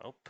Nope.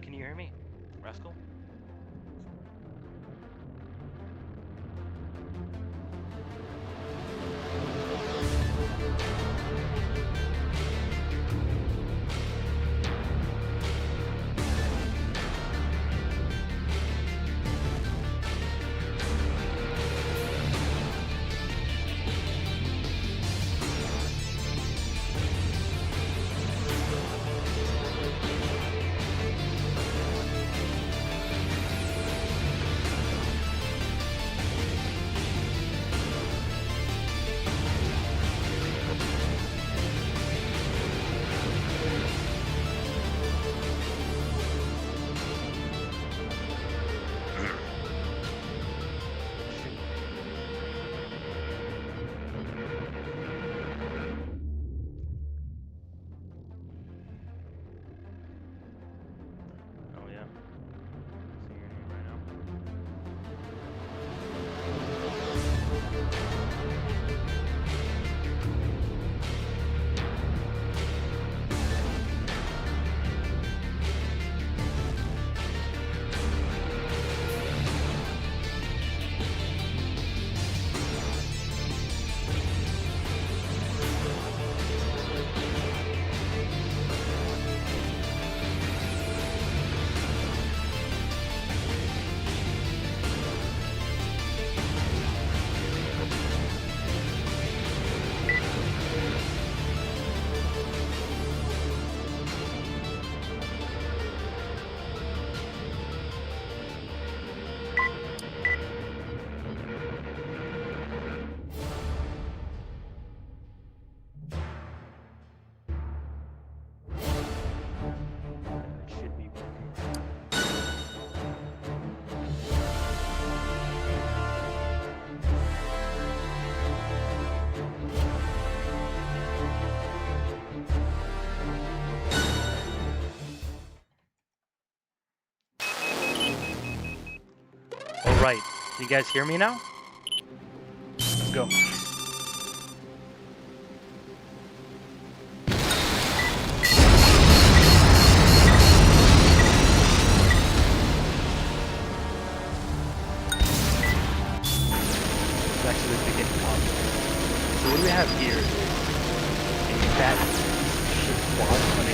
can you hear me, Rascal? Oh yeah. See your name right now. It should be working. All right, you guys hear me now? Let's go. It's actually the beginning of. So what do we have here? A fat shit quad on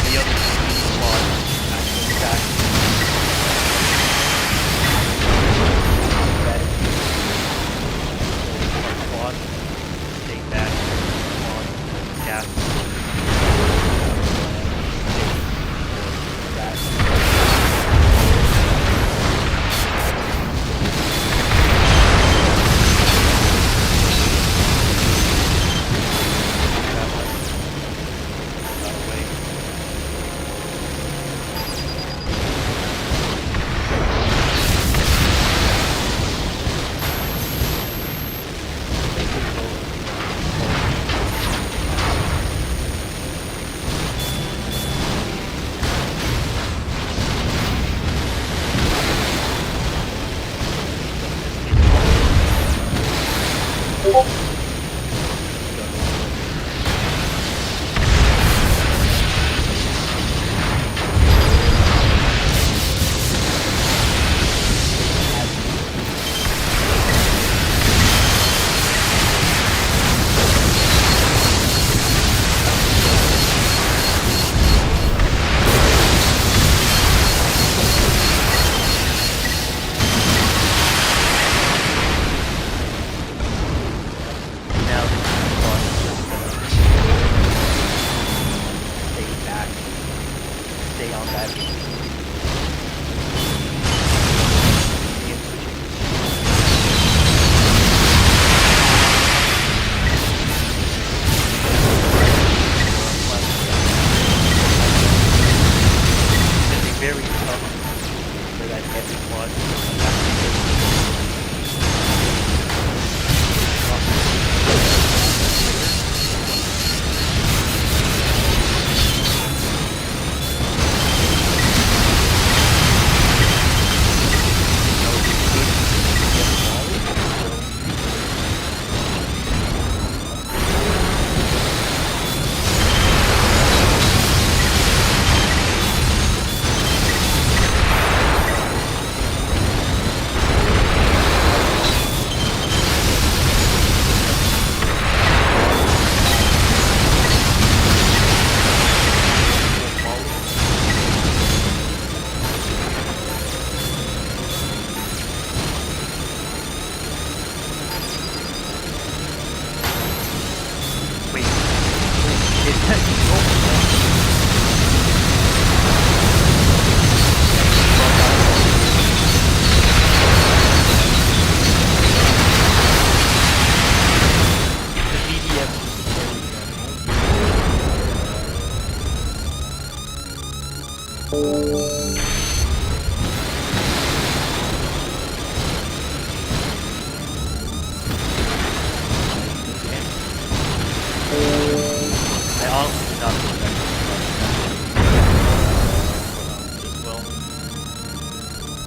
the other quad actually fat. Quad, take that, quad, gas.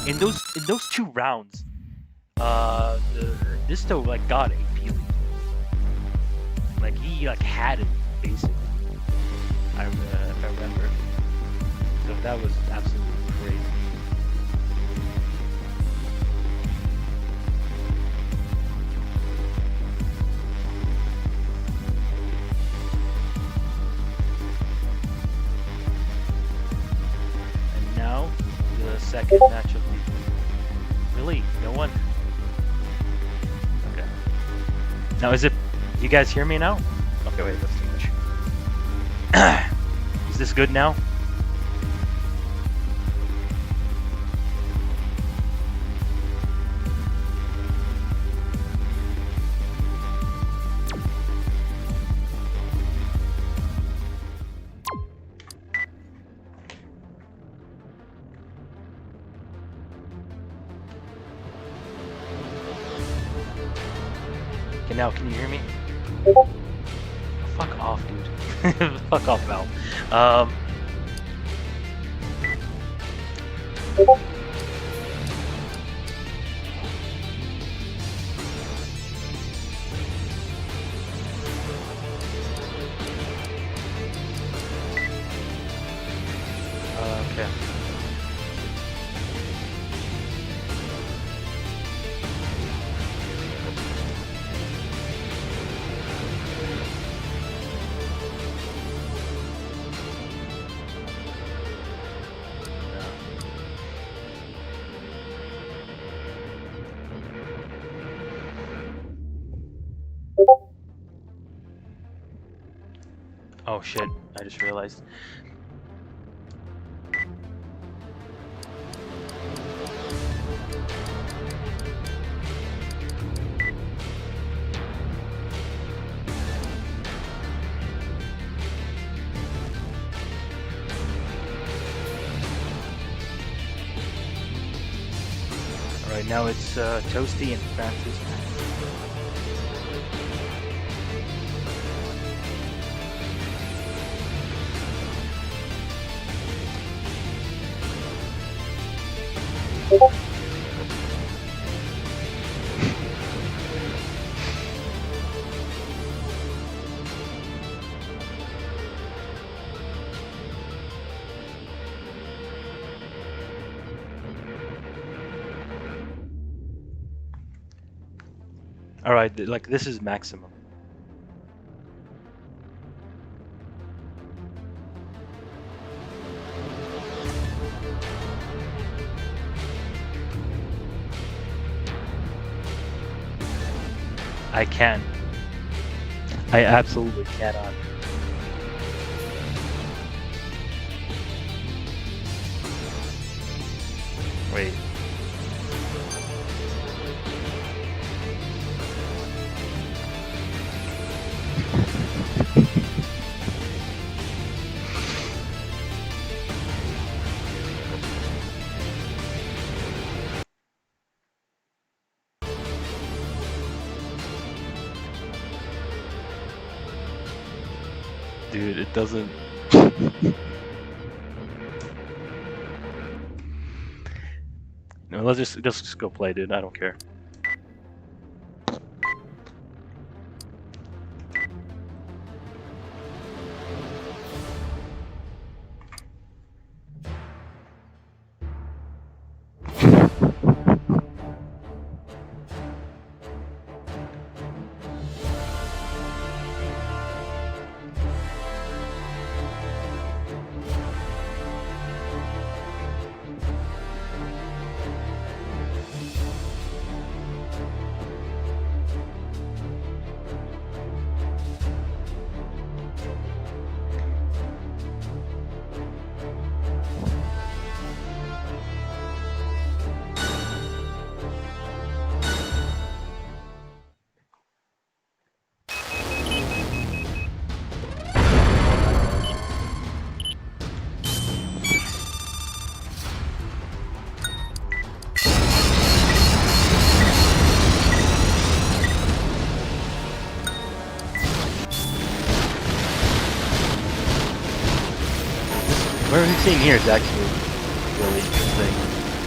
In those 2 rounds, Disto like got AP lead. Like he like had it basically. If I remember. So that was absolutely crazy. And now the second match of the really no one. Okay. Now is it? You guys hear me now? Okay, wait. Let's do this. Is this good now? Okay, now can you hear me? Oh, fuck off, dude. Fuck off, Val. Okay. Oh shit, I just realized. Alright, now it's Toasty and Francis. Alright, like this is maximum. I can. I absolutely cannot. Wait. Dude, it doesn't. No, let's just go play, dude. I don't care. what we're seeing here is actually really interesting.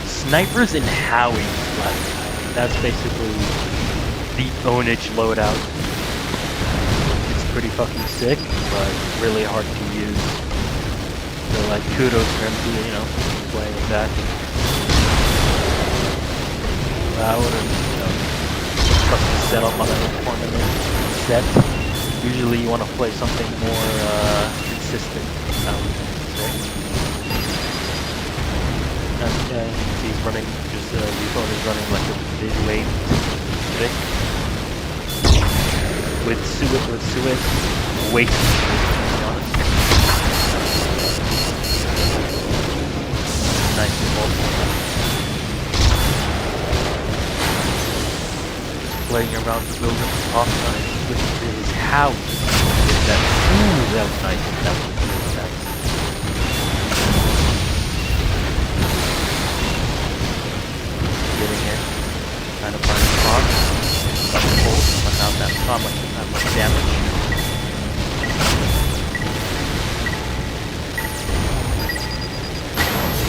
Snipers and Howies left. That's basically the ownage loadout. It's pretty fucking sick, but really hard to use. So like kudos for him to, you know, playing with that. I wouldn't, you know, fucking set up on a tournament set. Usually you want to play something more consistent, I would say. And he's running, just Rephone is running like a big wave trick. With Suet, way too much, to be honest. Nice ball. Playing around the building off with his house. Ooh, that was nice. That was really nice. Getting in, trying to find a spot. Got the hold, but not much damage.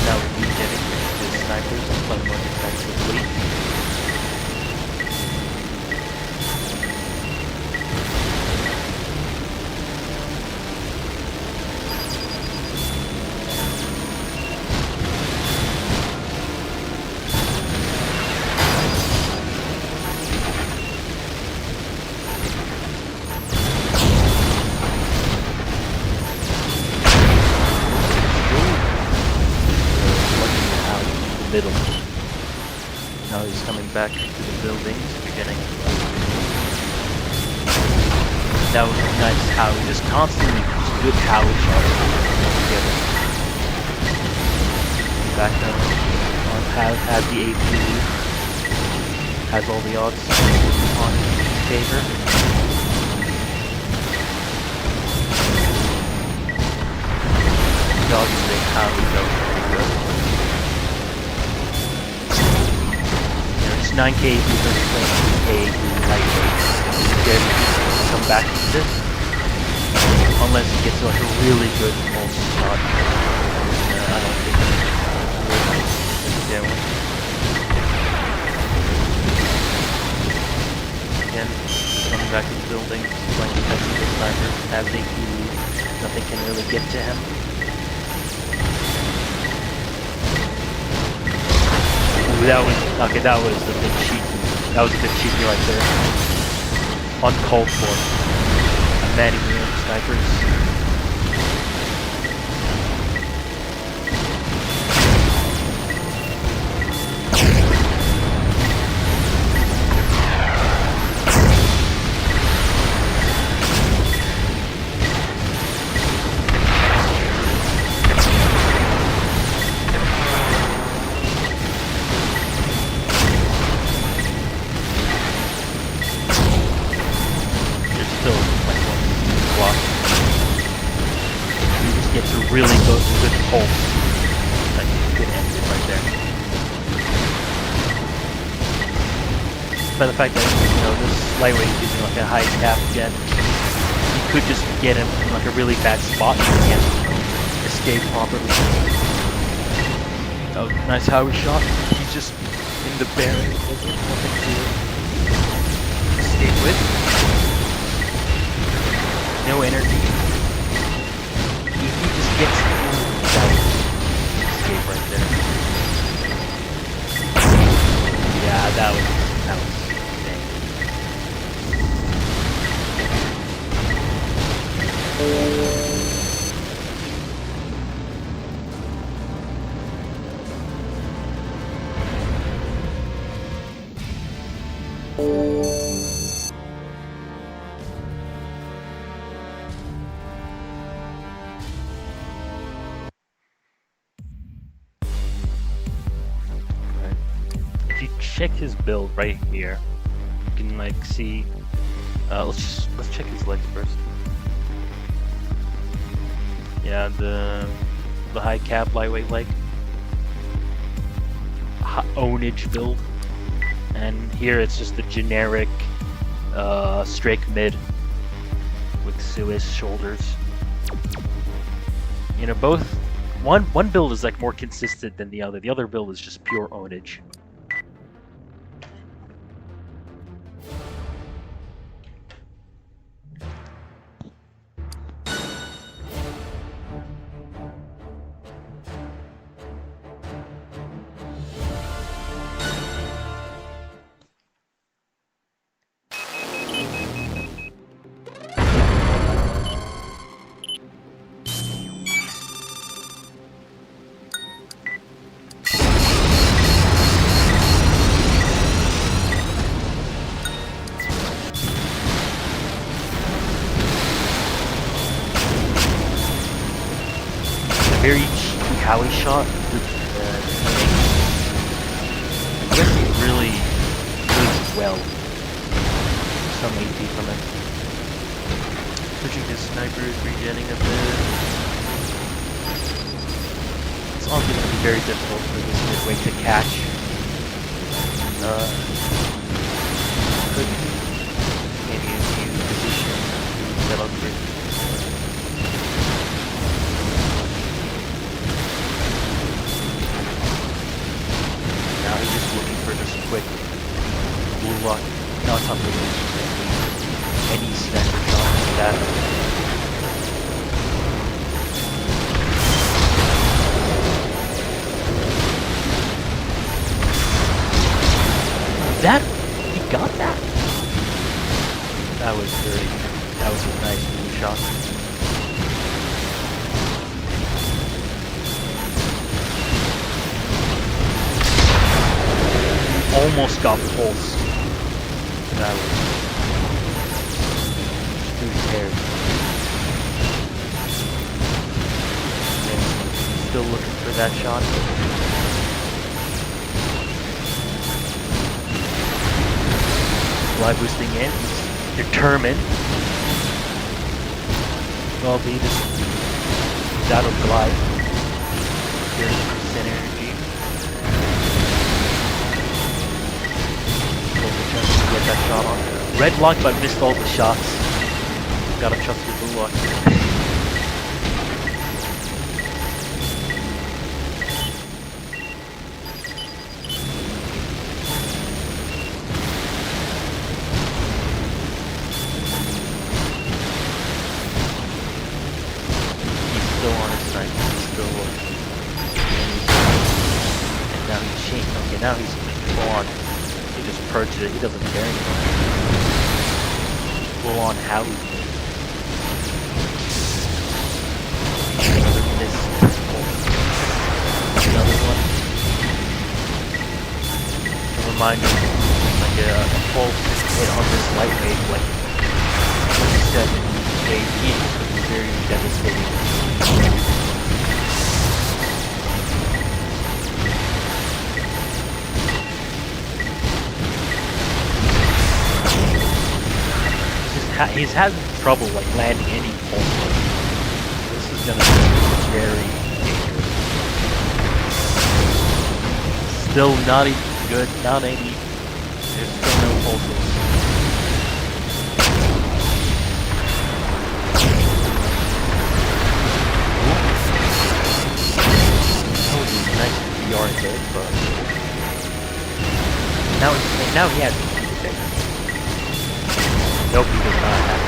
Now we keep getting the snipers and playing more defensively. Middle. Now he's coming back to the buildings, beginning. That was nice how he just constantly good Howie shots together. Back down has the AP lead, has all the odds on his favor. Obviously Howie goes pretty good. 9k if you're playing 2k lightweight. Then come back to this. Unless he gets like a really good pulse shot. I don't think he's get one. Again, coming back to the building, playing defensive sniper, has AP lead. Nothing can really get to him. That was okay. That was a bit cheeky. That was a bit cheeky right there. Uncalled for. Manning snipers. Really good pulse. Like good engine right there. By the fact that, you know, this lightweight is using like a high cap jet, you could just get him in like a really bad spot and he can't escape properly. Oh, nice Howie shot. He's just in the bearing. There's nothing to escape with. No energy. Gets escape right there. Yeah, that was check his build right here. You can like see. Let's check his legs first. Yeah, the high cap lightweight leg, ownage build, and here it's just the generic strake mid with Swiss shoulders. You know, both One build is like more consistent than the other. The other build is just pure ownage. Very cheap Howie shot. I guess he really well. Some AP from it. Switching to sniper is regenning a bit. It's also going to be very difficult for this midway to catch. Could maybe a new position that upgrade. Now he's just looking for just a quick blue lock. No, it's not blue lock. Any sniper shot like that. He got that? That was dirty. That was a nice blue shot. Almost got pulsed. That was too scared. And still looking for that shot. Glide boosting in. He's determined. Well, be this. That'll glide. 30% energy. Get that shot on. Red lock, but missed all the shots. Gotta trust your blue lock. He's still on his snipe. He's still looking. And now he's changed. Okay, now he's full on. He just purged it. He doesn't care anymore. Full on Howie. Another miss. Another one. A reminder, like a pulse hit on this lightweight, like 27 KP, could be very devastating. He's having trouble like landing any pulse. This is gonna be very dangerous. Still not even good, not any. There's still no pulses. That would be nice VR hit, but now he has to keep it there. Nope, he does not have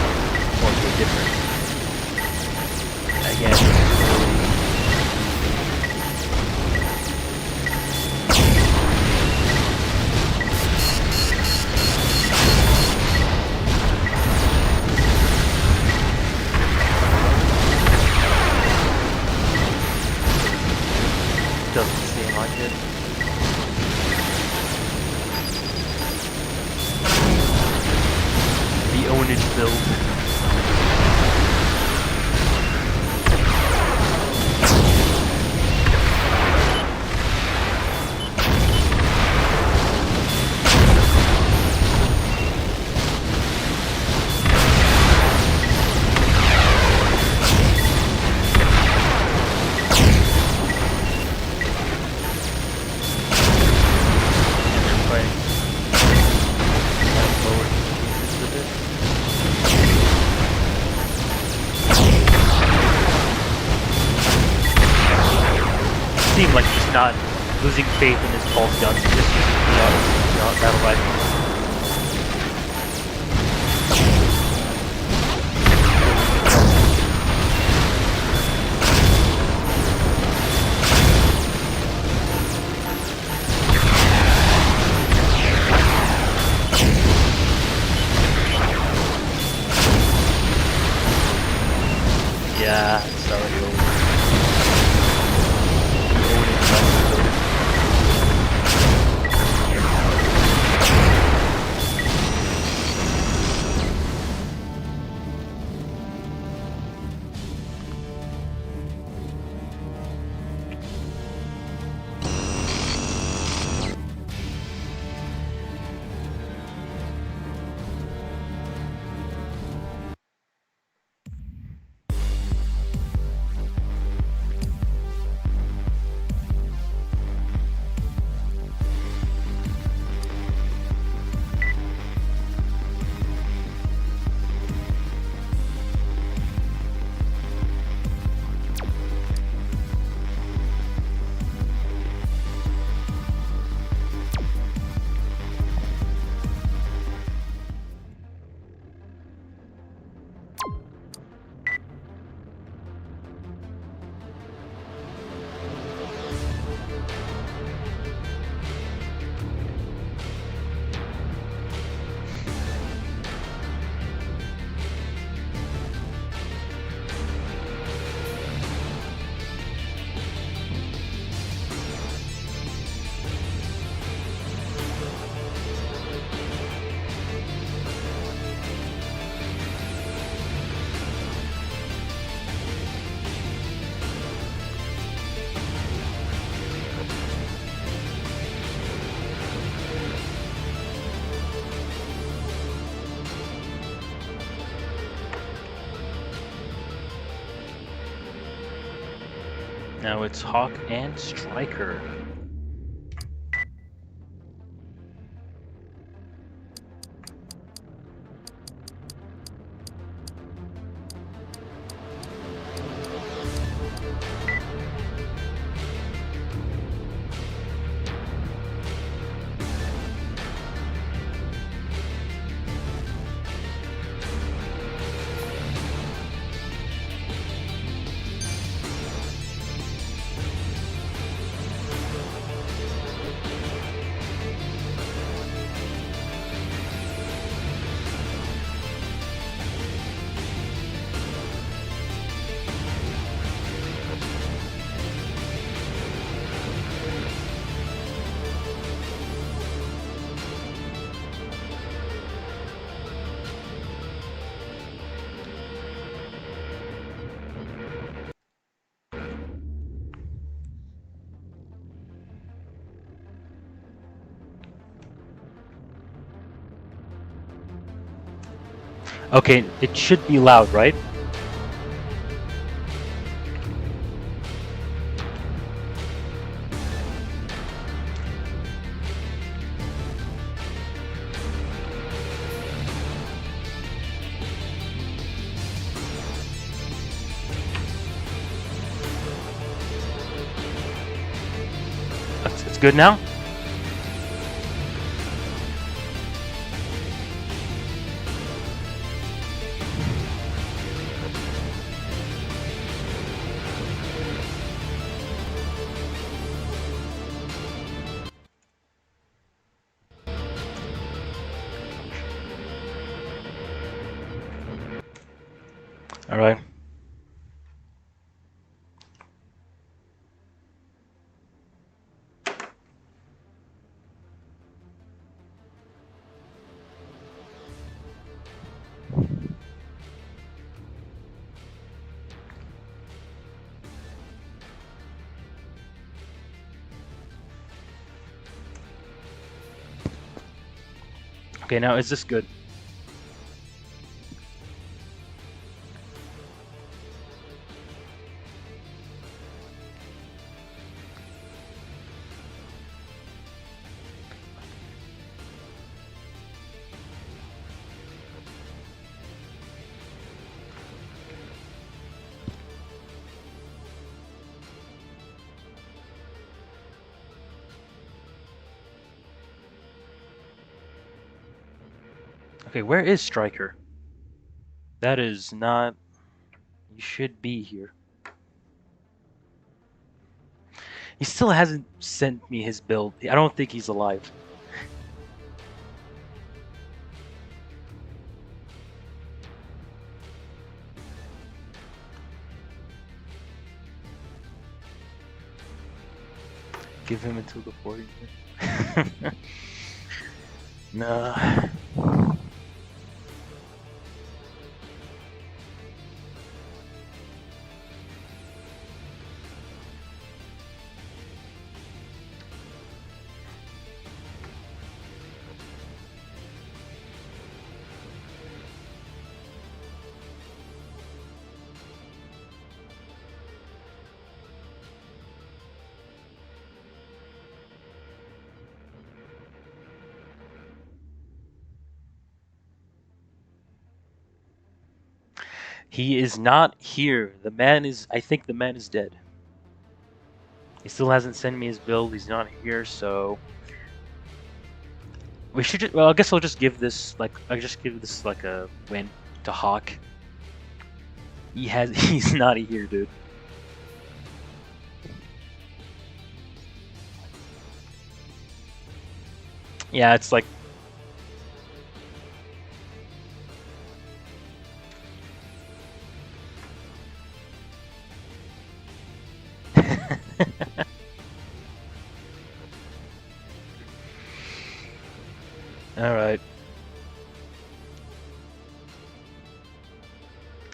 one big difference. Again, doesn't seem like it. The ownage build. see him like just not losing faith in his pulse gun, just using battle rifle. Yeah, it's already over. Now it's Hawk and Striker. Okay, it should be loud, right? It's good now? All right. Okay, now is this good? Okay, where is Striker? That is not... You should be here. He still hasn't sent me his build. I don't think he's alive. Give him until the 40th. Nah. He is not here. The man is... I think the man is dead. He still hasn't sent me his build. He's not here, so... We should just... Well, I guess I'll just give this, like... I'll just give this, like, a win to Hawk. He's not here, dude. Yeah, it's like... Alright.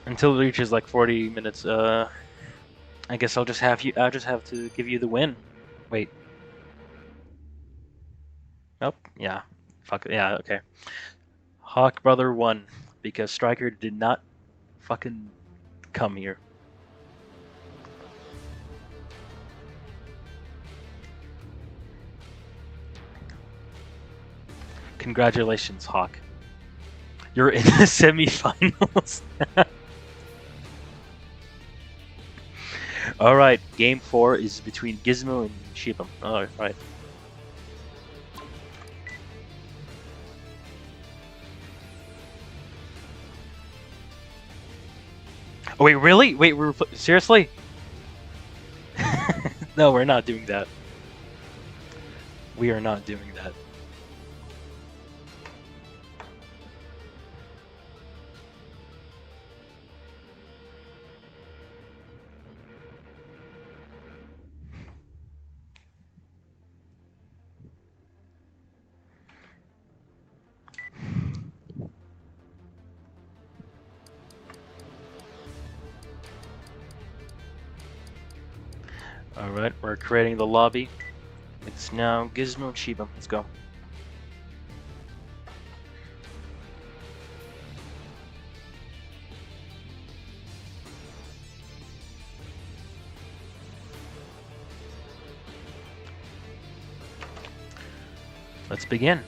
Until it reaches like 40 minutes, I guess I'll just have to give you the win. Wait. Nope. Yeah. Fuck it. Yeah, okay. Hawk Brother won because Striker did not fucking come here. Congratulations, Hawk. You're in the semifinals. Alright, game 4 is between Gizmo and Shibam. Alright. Oh, wait, really? Wait, seriously? No, we're not doing that. We are not doing that. Alright, we're creating the lobby. It's now Gizmo and Shibam. Let's go. Let's begin.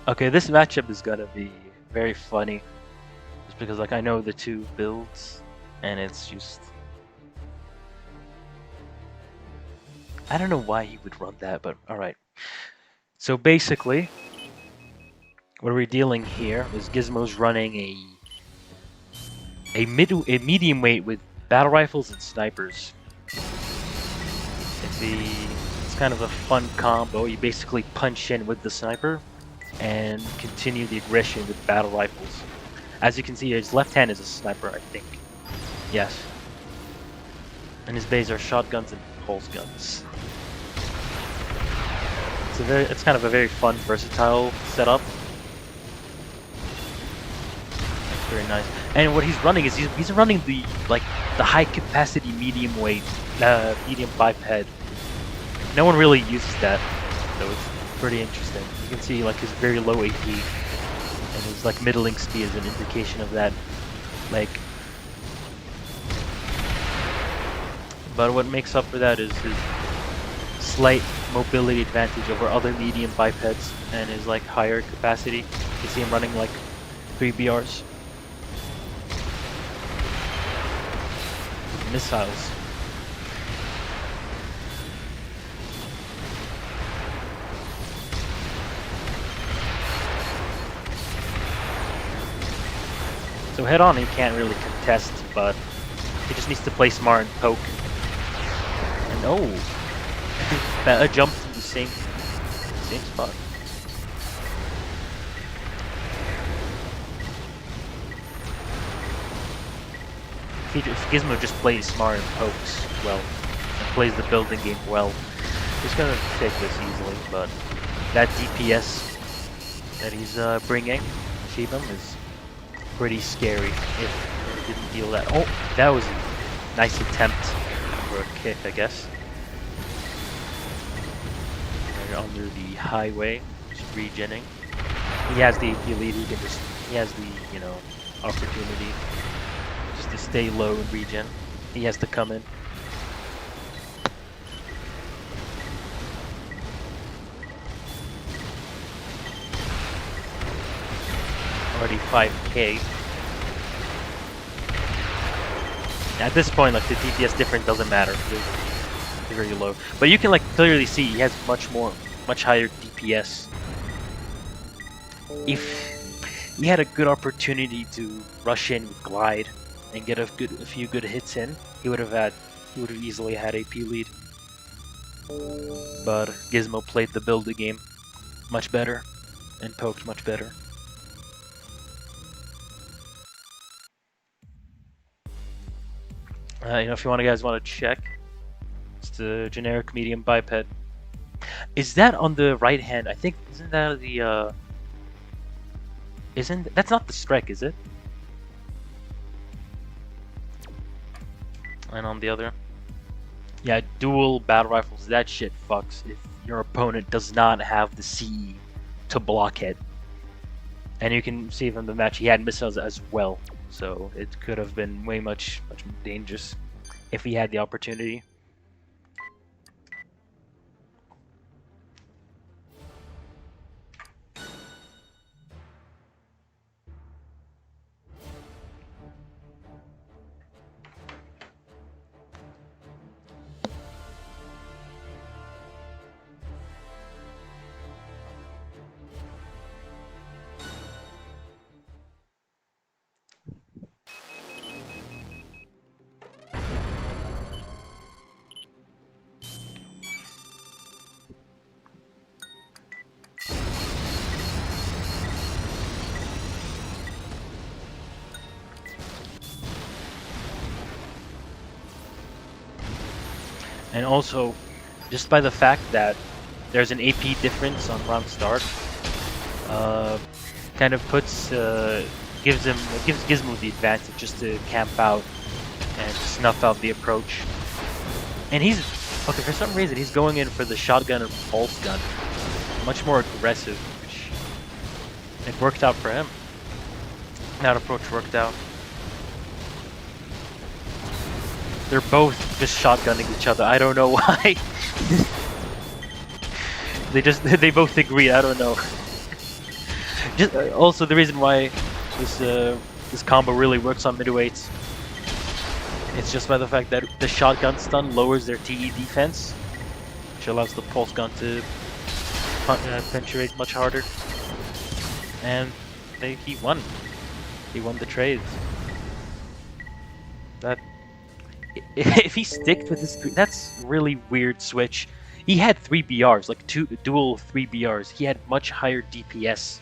Okay, this matchup is gonna be very funny. Just because, like, I know the two builds, and it's just... I don't know why he would run that, but alright. So basically, what we're dealing here is Gizmo's running a medium weight with battle rifles and snipers. It's kind of a fun combo. You basically punch in with the sniper and continue the aggression with battle rifles. As you can see, his left hand is a sniper, I think. Yes. And his bays are shotguns and pulse guns. It's kind of a very fun, versatile setup. That's very nice. And what he's running is he's running the high capacity medium weight, medium biped. No one really uses that, so it's pretty interesting. You can see like his very low AP and his like middling speed is an indication of that. Like But what makes up for that is his slight mobility advantage over other medium bipeds and his like higher capacity. You see him running like 3 BRs. Missiles. So head on he can't really contest, but he just needs to play smart and poke. And oh, a jump from the same spot. If Gizmo just plays smart and pokes well, and plays the building game well, he's gonna take this easily. But that DPS that he's bringing, Shibam, is pretty scary if he didn't deal that. Oh, that was a nice attempt for a kick, I guess. Right under the highway, just regenning. He has the lead. He has the opportunity just to stay low and regen. He has to come in. Already 5k. At this point, like the DPS difference doesn't matter. It's very low, but you can like clearly see he has much higher DPS. If he had a good opportunity to rush in with glide and get a few good hits in, he would have easily had AP lead. But Gizmo played the build game much better and poked much better. If you guys want to check, it's the generic medium biped. Is that on the right hand? I think isn't that the that's not the strike, is it? And on the other, yeah, dual battle rifles. That shit fucks if your opponent does not have the CE to block it. And you can see from the match he had missiles as well. So it could have been much more dangerous if he had the opportunity. And also, just by the fact that there's an AP difference on round start, kind of gives Gizmo the advantage just to camp out and snuff out the approach. And he's okay for some reason he's going in for the shotgun and pulse gun, much more aggressive, which it worked out for him. That approach worked out. They're both just shotgunning each other. I don't know why. they both agree. I don't know. Just also the reason why this combo really works on midweights. It's just by the fact that the shotgun stun lowers their TE defense, which allows the pulse gun to penetrate much harder. And he won. He won the trade. If he sticked with his that's really weird switch. He had 3 BRs, like dual 3 BRs. He had much higher DPS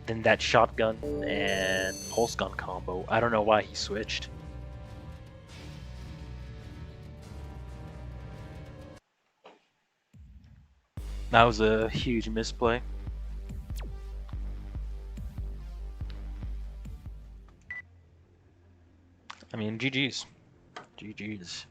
than that shotgun and pulse gun combo. I don't know why he switched. That was a huge misplay. I mean, GG's. GG's.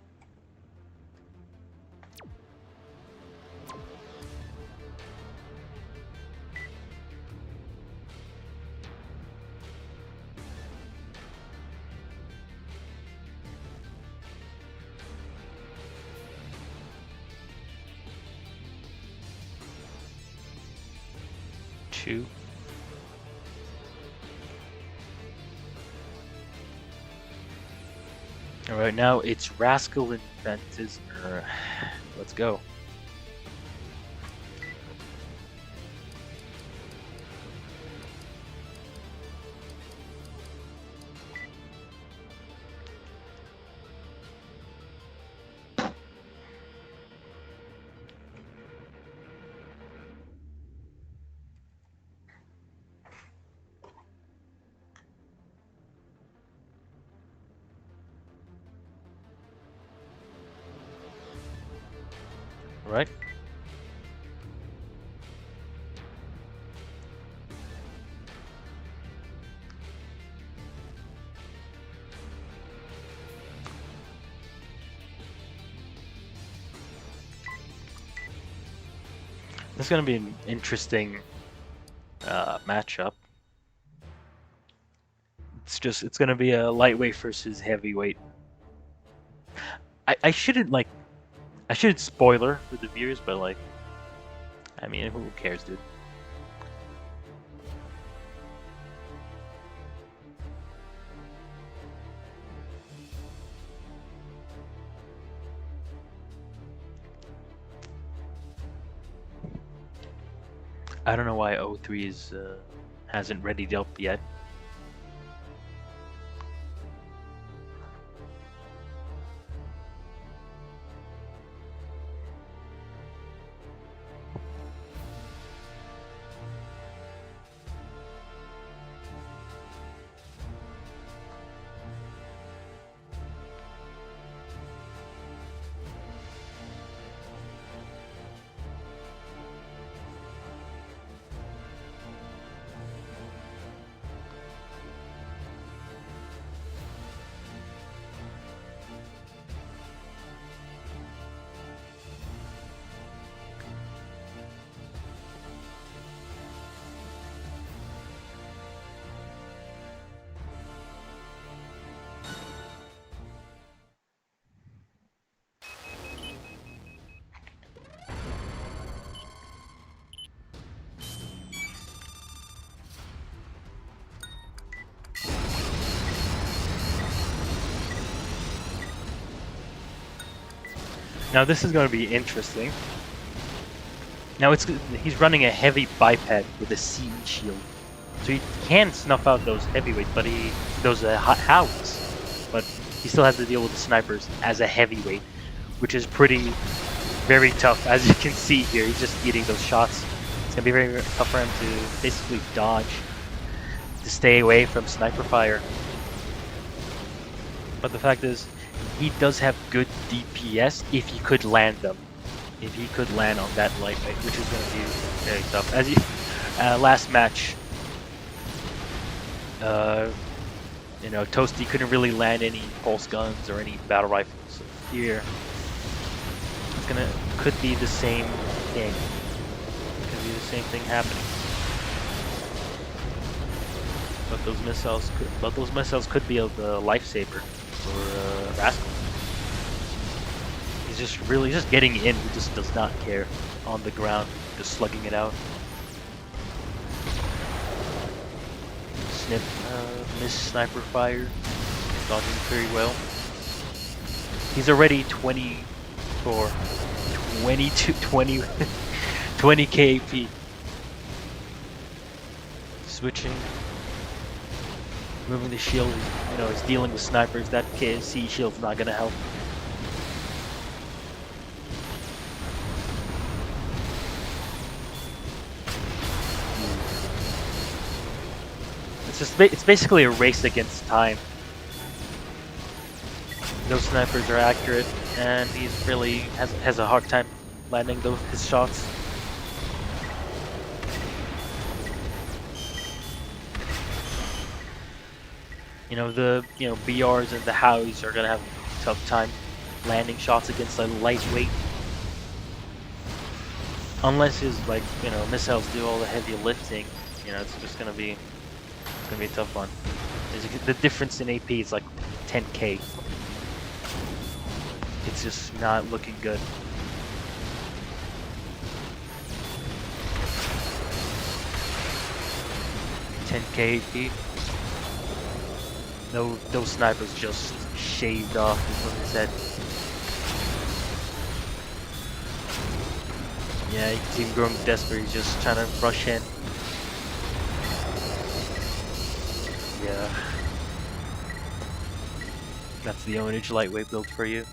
shoot. Alright, now it's Rascal and Ventus. Let's go. Right? This is going to be an interesting matchup. It's going to be a lightweight versus heavyweight. I shouldn't spoiler for the viewers, but like, I mean, who cares, dude? I don't know why O3 hasn't readied up yet. Now this is going to be interesting. Now he's running a heavy biped with a CE shield, so he can snuff out those heavyweights, but those hows, but he still has to deal with the snipers as a heavyweight, which is very tough. As you can see here, he's just eating those shots. It's gonna be very tough for him to basically dodge, to stay away from sniper fire. But the fact is, he does have good DPS if he could land them. If he could land on that lightweight, which is going to be very tough. As you, last match, you know, Toasty couldn't really land any pulse guns or any battle rifles. So here, could be the same thing. Could be the same thing happening. But those missiles could be a lifesaver for Rascal. He's just getting in. He just does not care on the ground, just slugging it out. Snip, miss sniper fire, dodging very well. He's already 24, 22, 20, 20 KP. Switching. Moving the shield, you know, he's dealing with snipers. That KSC shield's not gonna help. It's basically a race against time. Those snipers are accurate, and he's really has a hard time landing his shots. You know, the BRs and the Howies are gonna have a tough time landing shots against a lightweight. Unless his missiles do all the heavy lifting, you know, it's just gonna be a tough one. The difference in AP is like 10k. It's just not looking good. 10k AP. No, those snipers just shaved off his head. Yeah, you can see him growing desperate. He's just trying to rush in. Yeah. That's the Ownage lightweight build for you.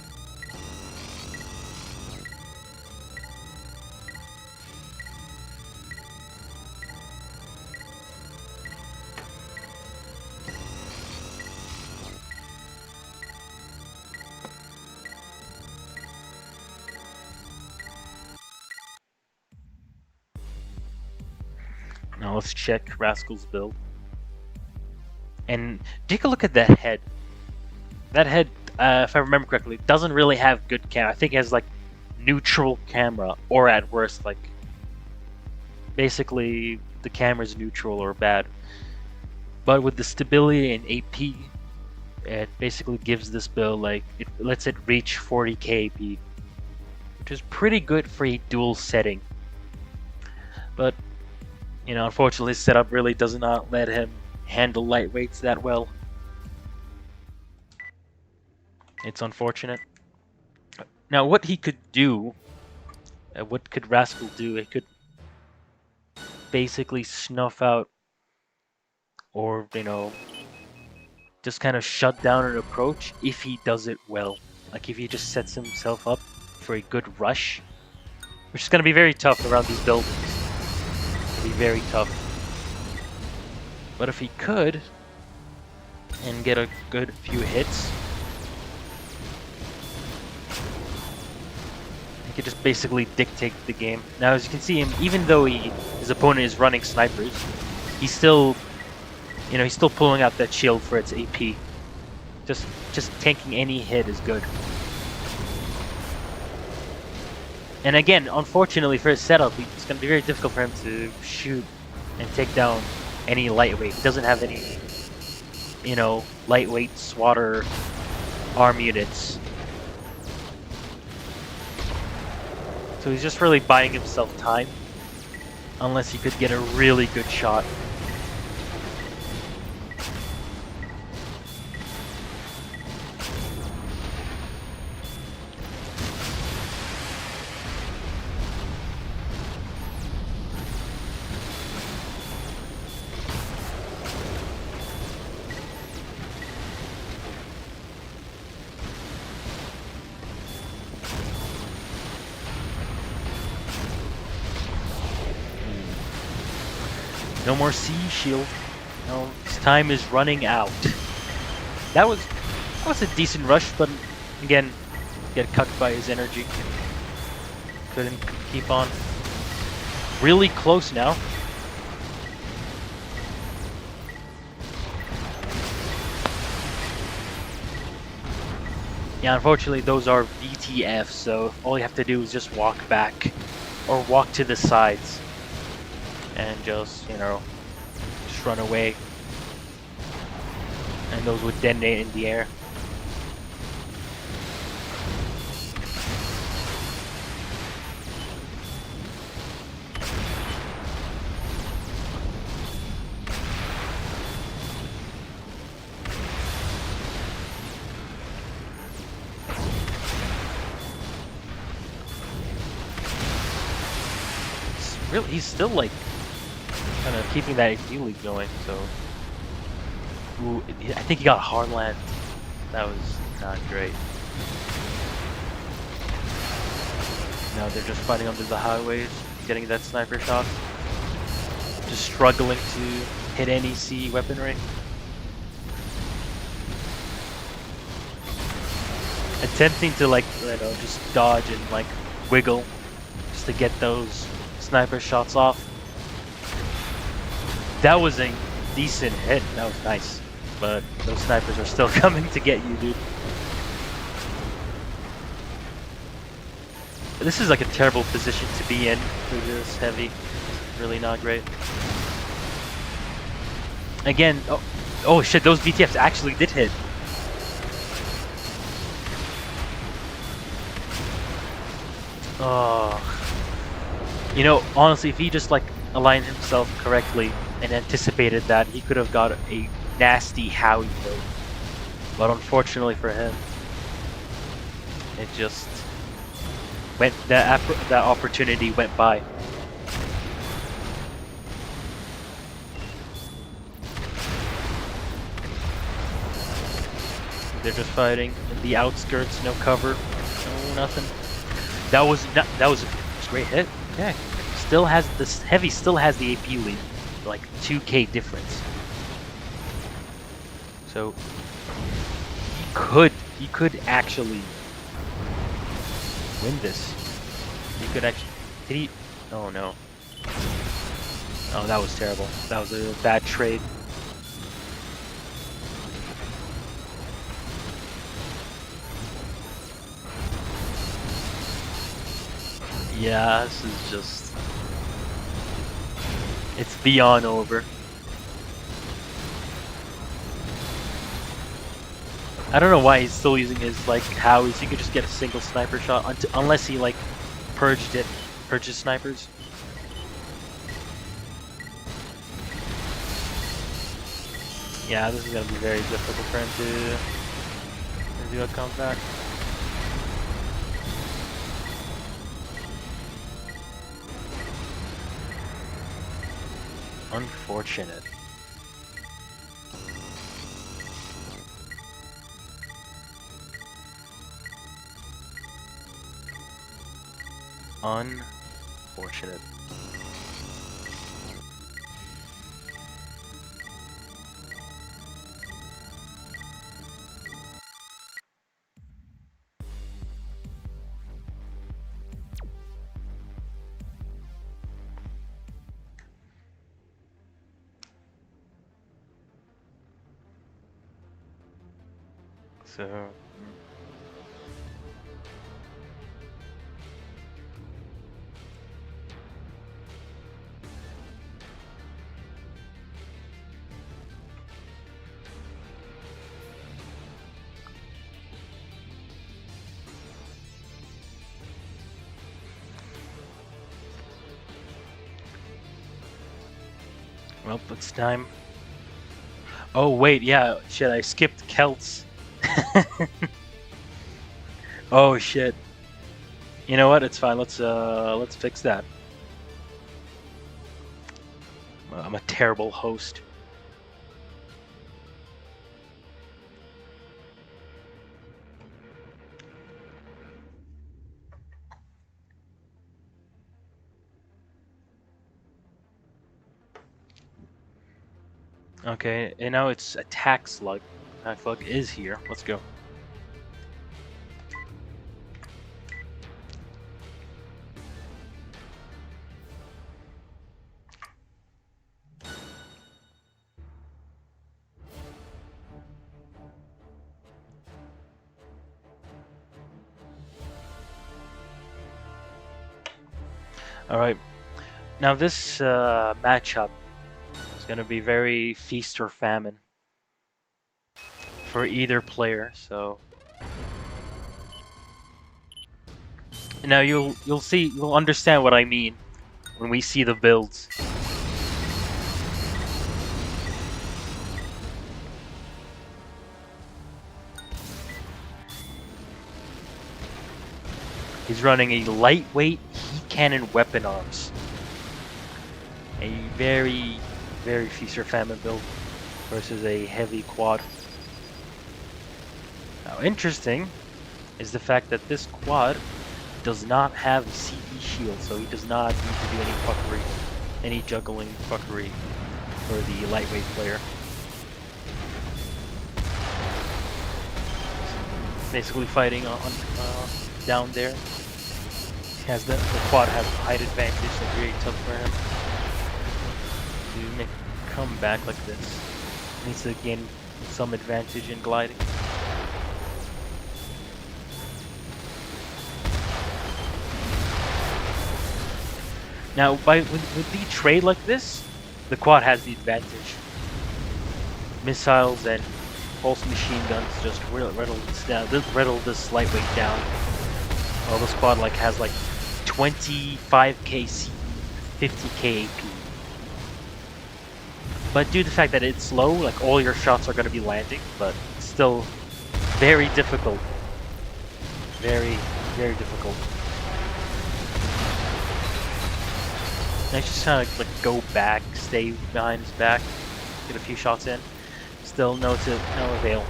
Now let's check Rascal's build. And take a look at that head. That head, if I remember correctly, doesn't really have good camera. I think it has like neutral camera, or at worst, like basically the camera's neutral or bad. But with the stability and AP, it basically gives this build like it lets it reach 40k AP, which is pretty good for a dual setting. But you know, unfortunately, his setup really does not let him handle lightweights that well. It's unfortunate. Now, what he could do, what could Rascal do? It could basically snuff out, or you know, just kind of shut down an approach if he does it well. Like if he just sets himself up for a good rush, which is going to be very tough around these buildings. It'll be very tough. But if he could, and get a good few hits, he could just basically dictate the game. Now, as you can see him, even though his opponent is running snipers, he's still, you know, he's still pulling out that shield for its AP. Just tanking any hit is good. And again, unfortunately for his setup, it's going to be very difficult for him to shoot and take down any lightweight. He doesn't have any, you know, lightweight swatter arm units. So he's just really buying himself time, unless he could get a really good shot. No more C shield. No, his time is running out. That was a decent rush, but again, get cut by his energy. Couldn't keep on. Really close now. Yeah, unfortunately those are VTF, so all you have to do is just walk back or walk to the sides and just, you know, just run away. And those would detonate in the air. Really, he's still like kind of keeping that AP lead going, so. Ooh, I think he got hard land. That was not great. Now they're just fighting under the highways, getting that sniper shot. Just struggling to hit any C weaponry. Attempting to, like, you know, just dodge and like wiggle just to get those sniper shots off. That was a decent hit. That was nice. But those snipers are still coming to get you, dude. This is like a terrible position to be in for this heavy. It's really not great. Again, oh shit, those VTFs actually did hit. Oh. You know, honestly, if he just like aligned himself correctly and anticipated that, he could have got a nasty Howie build. But unfortunately for him, it just went, that opportunity went by. They're just fighting in the outskirts, no cover, no nothing. That was a great hit. Okay. Still has this heavy. Still has the AP lead, like 2K difference. So he could actually win this. He could actually. Did he? Oh no. Oh, that was terrible. That was a bad trade. Yeah, this is just... It's beyond over. I don't know why he's still using his, like, Howies. He could just get a single sniper shot, unless he, like, purges snipers. Yeah, this is gonna be very difficult for him to do a comeback. Unfortunate. Unfortunate. So well, it's time. Oh wait, yeah, shit, I skipped Celts. Oh shit. You know what? It's fine. Let's fix that. I'm a terrible host. Okay, and now it's attack slug. Attack slug is here. Let's go. All right. Now this matchup is going to be very feast or famine for either player. So now you'll understand what I mean when we see the builds. He's running a lightweight heat cannon weapon arms. A very, very feast or famine build versus a heavy quad. Now, interesting is the fact that this quad does not have a CE shield, so he does not need to do any fuckery, any juggling fuckery for the lightweight player. Basically fighting on down there. He has the quad has height advantage, so very tough for him to make a comeback like this. Needs to gain some advantage in gliding. Now, with the trade like this, the quad has the advantage. Missiles and pulse machine guns just riddle this lightweight down. Well, this quad like has like 25k C, 50k AP. But due to the fact that it's slow, like all your shots are going to be landing, but still very difficult. Very, very difficult. Nice, just kind of like go back, stay behind his back, get a few shots in. Still no avail.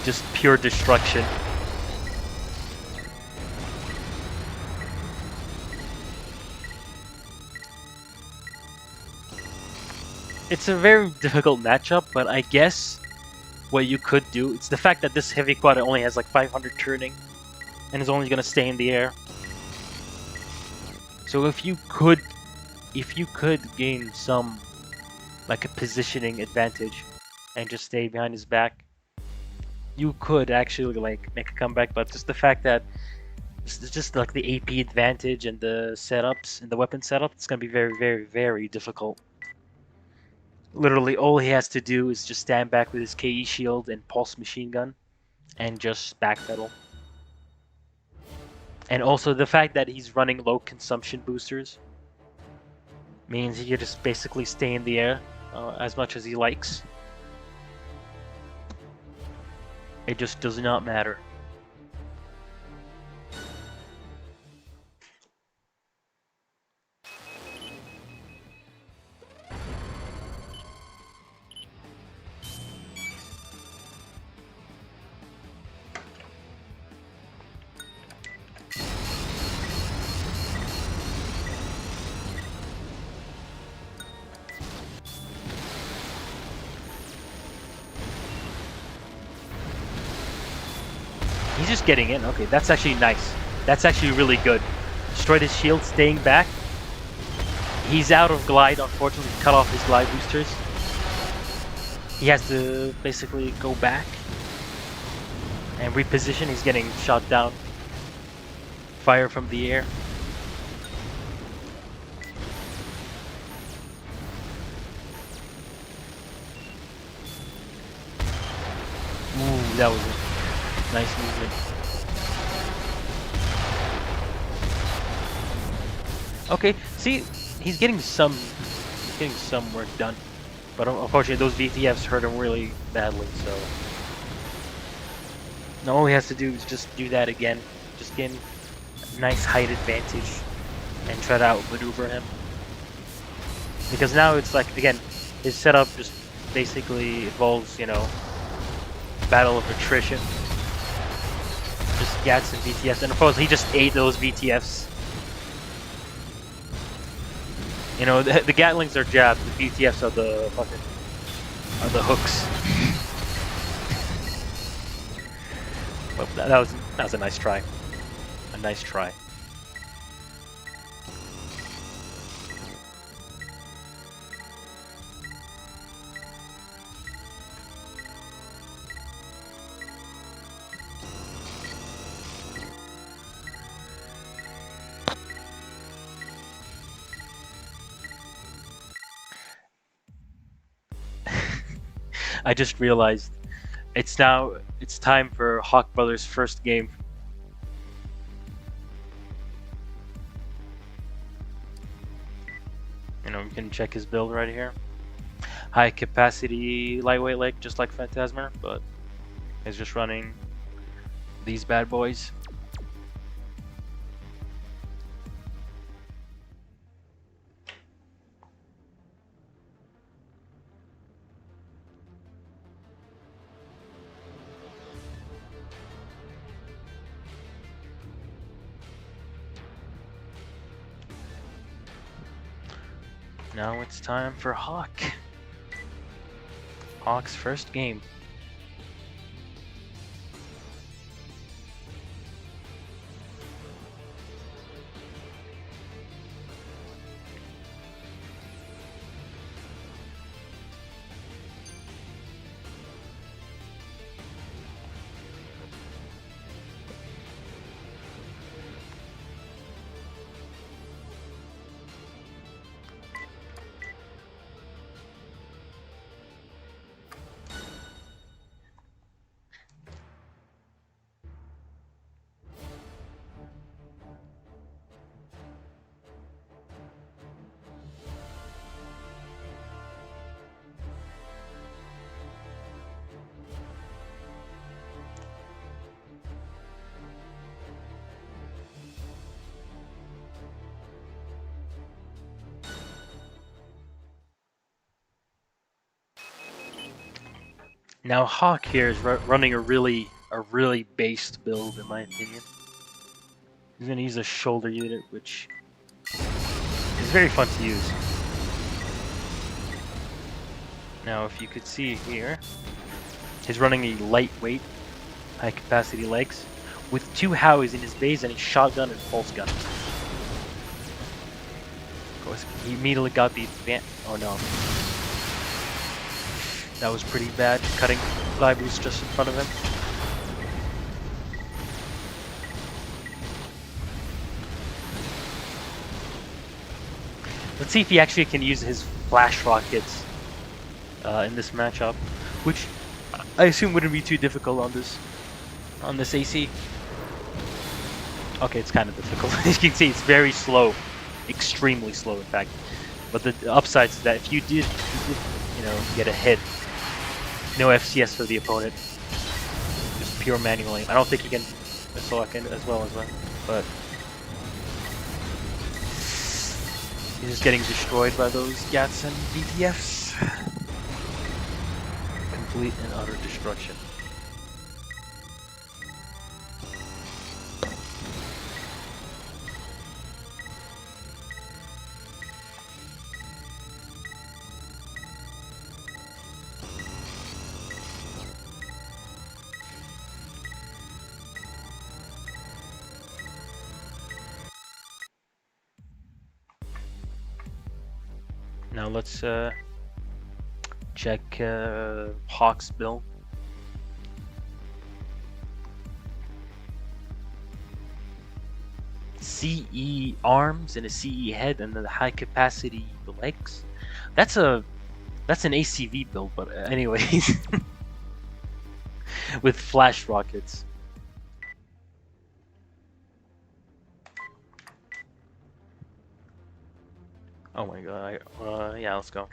Just pure destruction. It's a very difficult matchup, but I guess what you could do, it's the fact that this heavy quad only has like 500 turning and is only going to stay in the air. So if you could gain some like a positioning advantage and just stay behind his back, you could actually like make a comeback. But just the fact that it's just like the AP advantage and the setups and the weapon setup, it's going to be very, very, very difficult. Literally, all he has to do is just stand back with his KE shield and pulse machine gun, and just backpedal. And also the fact that he's running low consumption boosters means he can just basically stay in the air as much as he likes. It just does not matter. He's just getting in. Okay, that's actually nice. That's actually really good. Destroyed his shield, staying back. He's out of glide, unfortunately. Cut off his glide boosters. He has to basically go back and reposition. He's getting shot down. Fire from the air. Ooh, that was a nice movement. Okay, see, he's getting some work done, but unfortunately those VTFs hurt him really badly. So now all he has to do is just do that again, just gain a nice height advantage and try to outmaneuver him. Because now it's like, again, his setup just basically involves, you know, battle of attrition. Just Gats and VTFs, and of course he just ate those VTFs. You know, the Gatlings are jabs, the VTFs are the hooks. Well, that was a nice try. A nice try. I just realized it's time for Hawk Brothers' first game. You know, we can check his build right here. High capacity lightweight leg, just like Phantasmer, but he's just running these bad boys. Now it's time for Hawk. Hawk's first game. Now Hawk here is running a really based build in my opinion. He's gonna use a shoulder unit, which is very fun to use. Now, if you could see here, he's running a lightweight, high-capacity legs with 2 Howies in his base and a shotgun and pulse gun. Of course, he immediately got the oh no. That was pretty bad, cutting flyboos just in front of him. Let's see if he actually can use his flash rockets in this matchup, which I assume wouldn't be too difficult on this AC. Okay, it's kind of difficult. As you can see, it's very slow, extremely slow, in fact. But the upside is that if you did, you know, get a hit, no FCS for the opponent, just pure manual aim. I don't think he can select as well, but he's just getting destroyed by those Gats and BTFs. Complete and utter destruction. Now let's check Hawk's build. CE arms and a CE head and the high capacity legs. That's an ACV build, but anyways, with flash rockets. Oh my god! Yeah, let's go.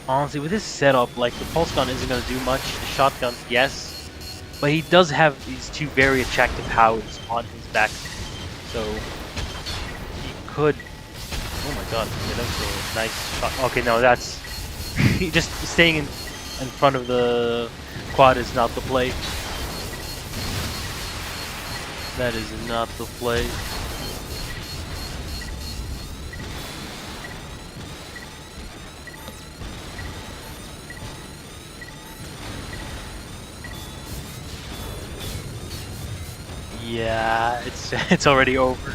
Honestly, with this setup, like, the pulse gun isn't going to do much. The shotgun, yes. But he does have these 2 very attractive Howies on his back. So, he could... Oh my god, okay, that's a nice shot. Okay, no, that's... just staying in front of the quad is not the play. That is not the play. Yeah, it's already over.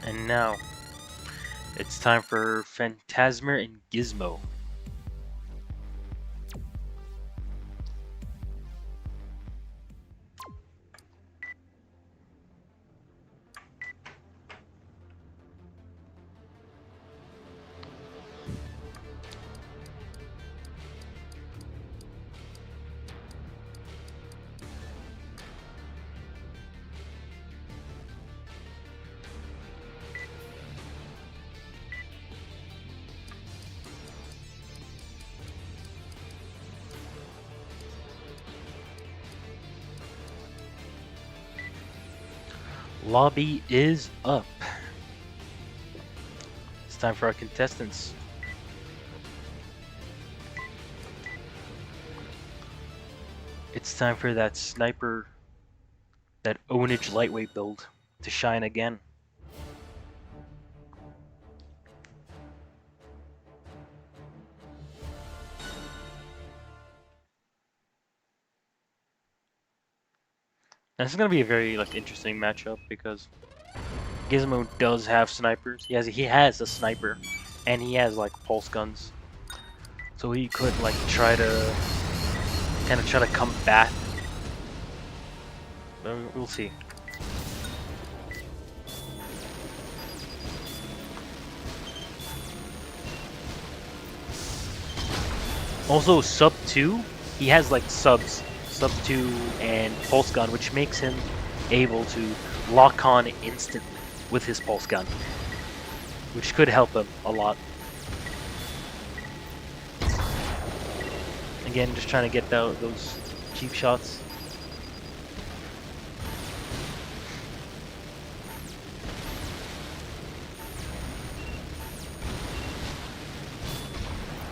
And now, it's time for Phantasmer and Gizmo. Lobby is up. It's time for our contestants. It's time for that sniper, that ownage lightweight build to shine again. And this is gonna be a very like interesting matchup because Gizmo does have snipers. He has a sniper, and he has like pulse guns, so he could like try to combat. We'll see. Also, sub 2, he has like sub 2 and pulse gun, which makes him able to lock on instantly with his pulse gun, which could help him a lot. Again, just trying to get those cheap shots.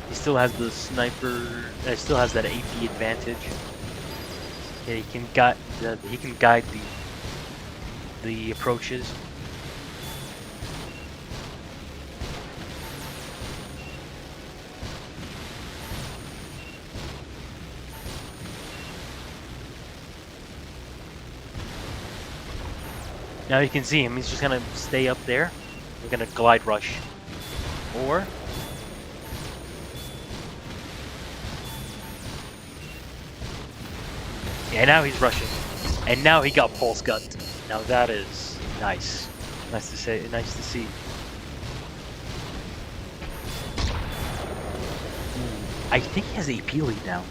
He still has the sniper. Still has that AP advantage. Yeah, he can guide the approaches. Now you can see him. He's just gonna stay up there. We're gonna glide rush, or yeah, now he's rushing, and now he got pulse gunned. Now that is nice. Nice to say. Nice to see. I think he has AP lead now.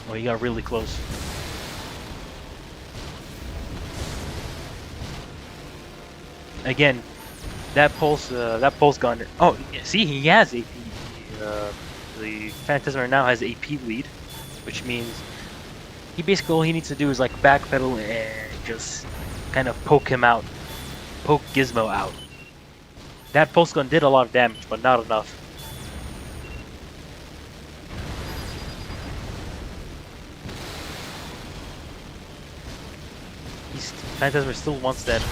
Oh, he got really close. Again, that pulse gun. Oh, see, he has AP. The Phantasm now has AP lead, which means all he needs to do is like backpedal and just kind of poke Gizmo out. That pulse gun did a lot of damage, but not enough. Phantasm still wants that.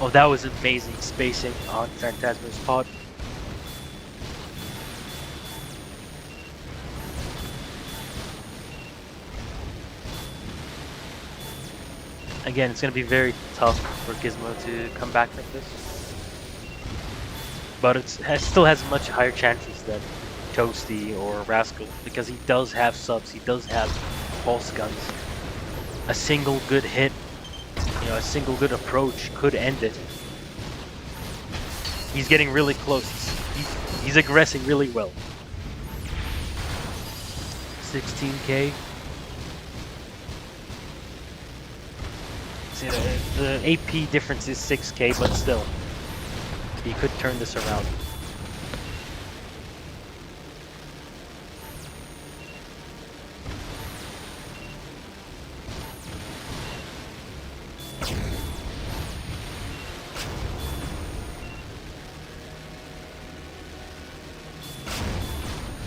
Oh, that was amazing spacing on Phantasm's part. Again, it's going to be very tough for Gizmo to come back from this. But it still has much higher chances than Toasty or Rascal because he does have subs, he does have pulse guns. A single good hit, a single good approach could end it. He's getting really close. He's aggressing really well. 16k. See, the AP difference is 6k, but still, he could turn this around.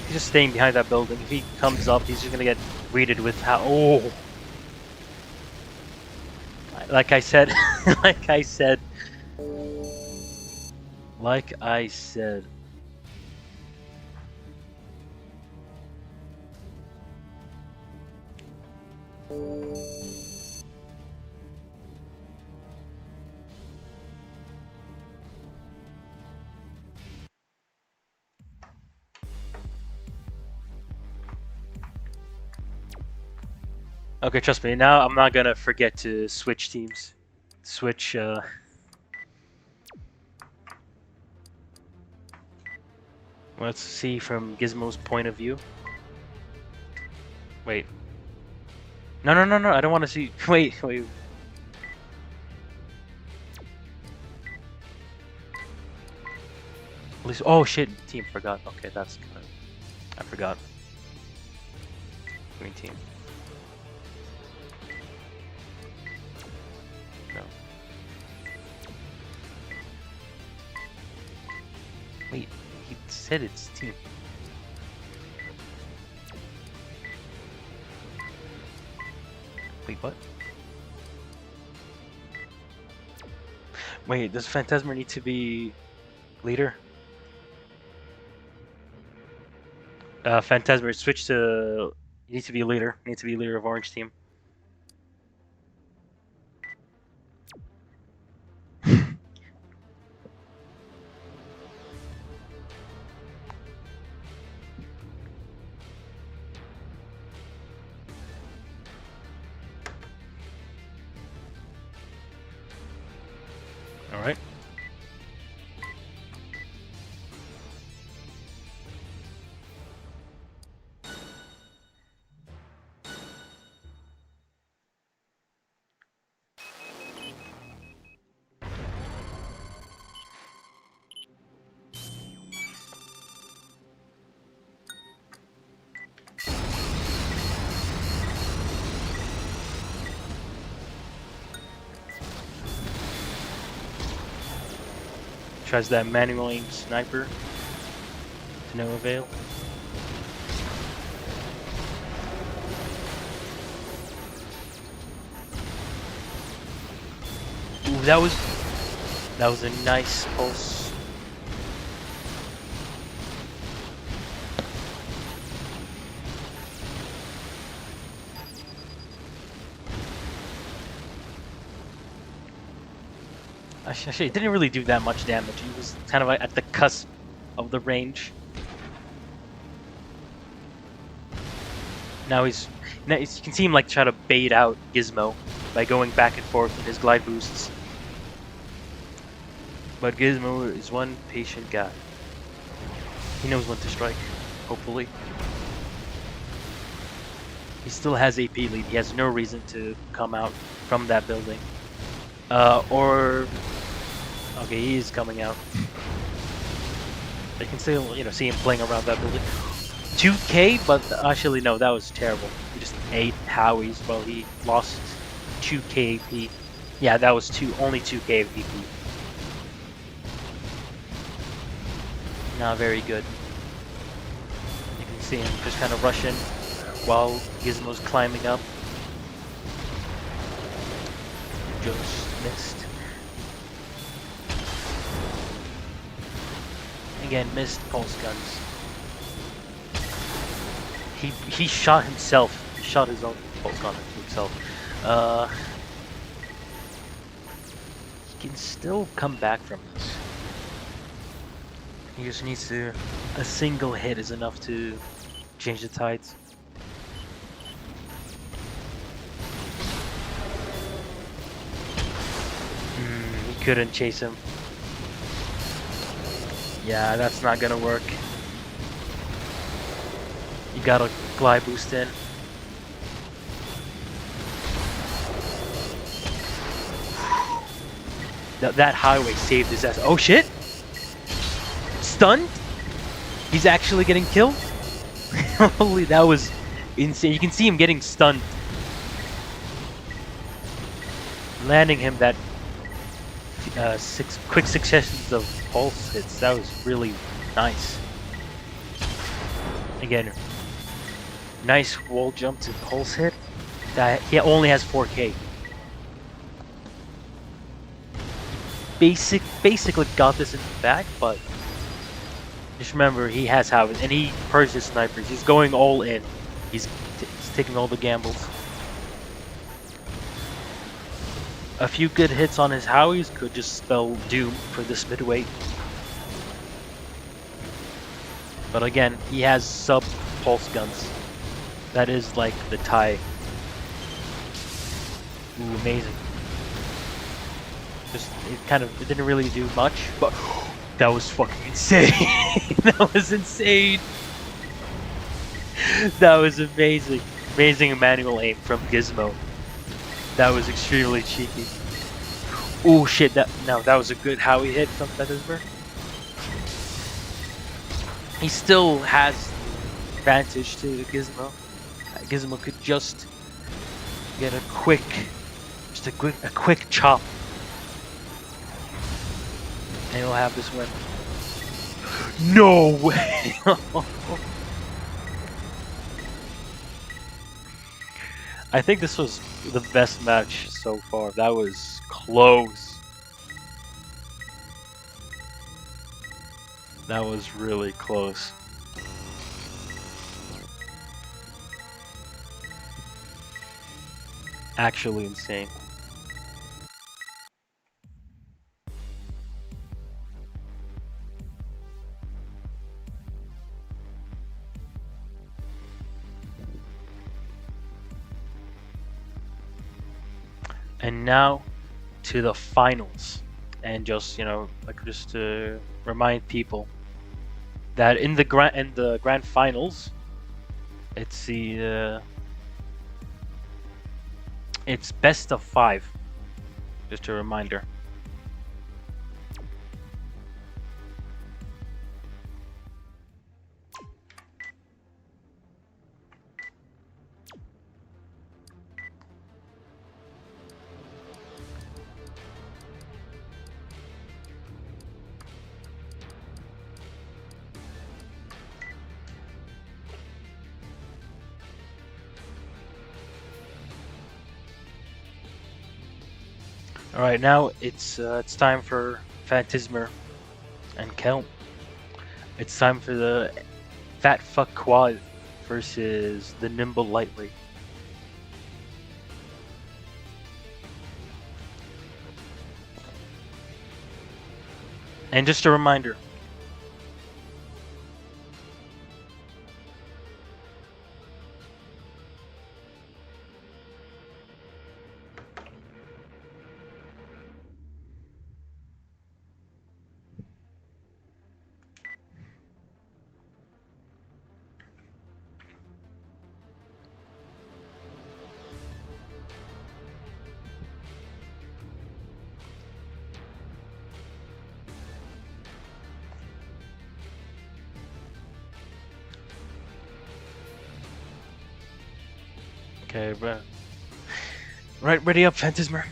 He's just staying behind that building. If he comes up, he's just gonna get greeted with how. Oh! Like I said, like I said. Okay, trust me, now I'm not gonna forget to switch teams. Let's see from Gizmo's point of view. Wait. No, I don't want to see. Wait. At least, oh shit, team forgot. Okay, that's good. I forgot. Green team. No. Wait, he said it's team. Wait, what? Wait, does Phantasmer need to be leader? Phantasma, switch to. You need to be a leader. You need to be a leader of Orange team. All right. Tries that manual aim sniper to no avail. Ooh, that was a nice pulse. Actually, it didn't really do that much damage. He was kind of at the cusp of the range. Now you can see him like try to bait out Gizmo by going back and forth in his glide boosts. But Gizmo is one patient guy. He knows when to strike, hopefully. He still has AP lead. He has no reason to come out from that building. Okay, he is coming out. I can still, see him playing around that building. 2k, but actually no, that was terrible. He just ate Howies while he lost 2k AP. Yeah, that was only 2k of VP. Not very good. You can see him just kind of rushing while Gizmo's climbing up. Just missed. Again, missed pulse guns. He shot himself. He shot his own pulse gun himself. He can still come back from this. He just needs to. A single hit is enough to change the tides. He couldn't chase him. Yeah, that's not gonna work. You gotta glide boost in. That highway saved his ass. Oh shit! Stunned? He's actually getting killed? Holy, that was insane. You can see him getting stunned. Landing him that 6 quick successions of pulse hits. That was really nice. Again, nice wall jump to pulse hit. That he only has 4k. Basically got this in the bag, but just remember he has Howies and he purged his snipers. He's going all in. He's taking all the gambles. A few good hits on his Howies could just spell doom for this midweight. But again, he has sub pulse guns. That is like the tie. Ooh, amazing. It didn't really do much, but that was fucking insane. That was insane. That was amazing. Amazing manual aim from Gizmo. That was extremely cheeky. Oh shit, that was a good Howie hit from Feathersburg. He still has advantage to Gizmo. Gizmo could just get a quick chop. And he'll have this win. No way! I think this was the best match so far. That was close. That was really close. Actually insane. And now to the finals. And just, like just to remind people that in the grand finals, it's it's best of 5. Just a reminder. All right, now it's time for Phantasmer and Kelm. It's time for the Fat Fuck Quad versus the Nimble Lightweight. And just a reminder. Okay, bro. Right, ready up, Phantasmer.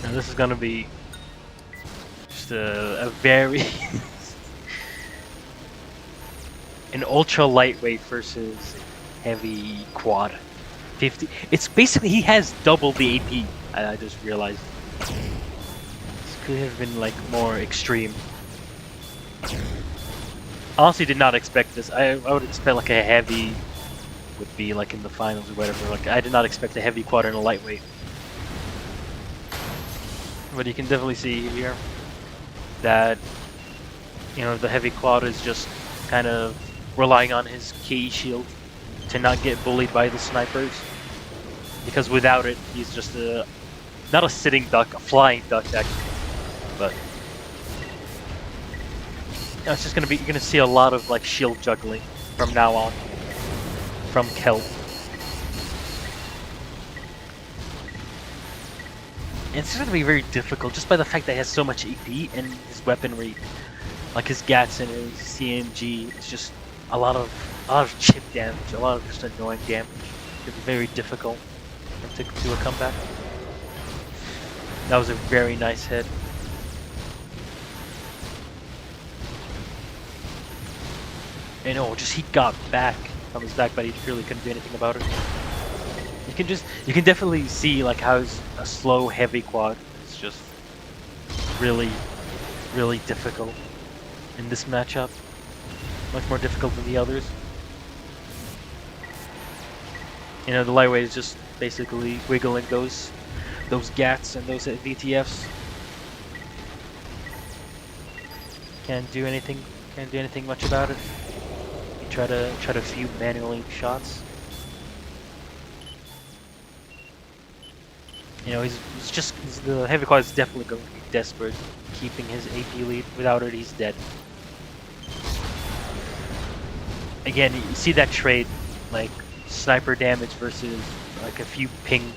Now this is gonna be just a very an ultra lightweight versus heavy quad. 50. It's basically he has double the AP. I just realized. This could have been like more extreme. Honestly, did not expect this. I would expect like a heavy would be like in the finals or whatever. Like I did not expect a heavy quad and a lightweight. But you can definitely see here that the heavy quad is just kind of relying on his KE shield to not get bullied by the snipers, because without it he's just not a sitting duck, a flying duck actually. But it's just you're gonna see a lot of like shield juggling from now on from Kelp. It's going to be very difficult just by the fact that he has so much AP and his weaponry, like his Gats and his CMG. It's just a lot of chip damage, a lot of just annoying damage. It's very difficult to do a comeback. That was a very nice hit. And he got back from his back, but he really couldn't do anything about it. You can definitely see like how a slow heavy quad is just really difficult in this matchup. Much more difficult than the others. The lightweight is just basically wiggling those Gats and those VTFs. Can't do anything much about it. You try to few manually shots. The heavy quad is definitely going to be desperate, keeping his AP lead. Without it, he's dead. Again, you see that trade, like sniper damage versus like a few pinged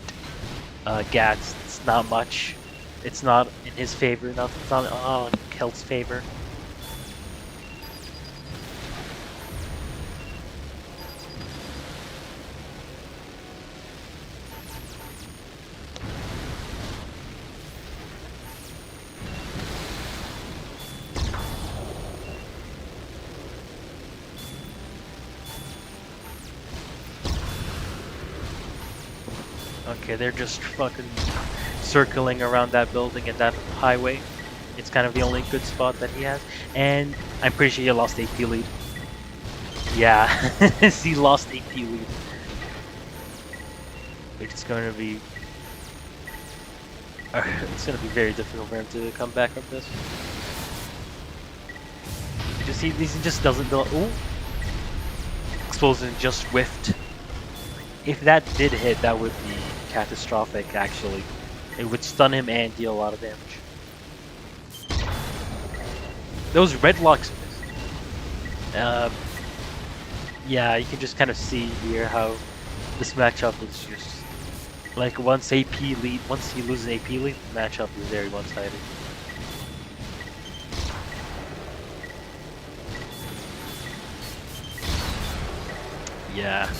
gats. It's not much. It's not in his favor. It's not on Kelt's favor. Okay, they're just fucking circling around that building and that highway. It's kind of the only good spot that he has. And I'm pretty sure he lost AP lead. Yeah, he lost AP lead. It's going to be... it's going to be very difficult for him to come back from this. You see, he just doesn't do... Ooh! Explosion just whiffed. If that did hit, that would be catastrophic, actually. It would stun him and deal a lot of damage. Those red locks missed. Yeah, you can just kind of see here how this matchup is just... Like, once he loses AP lead, the matchup is very one-sided. Yeah.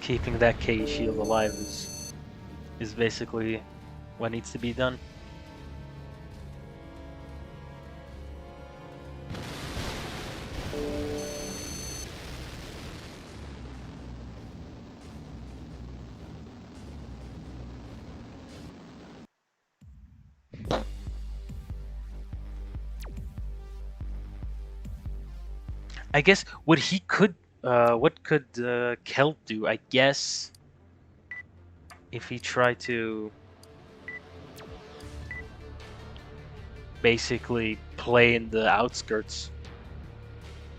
Keeping that K shield alive is basically what needs to be done. I guess what could Kelt do? I guess if he tried to basically play in the outskirts,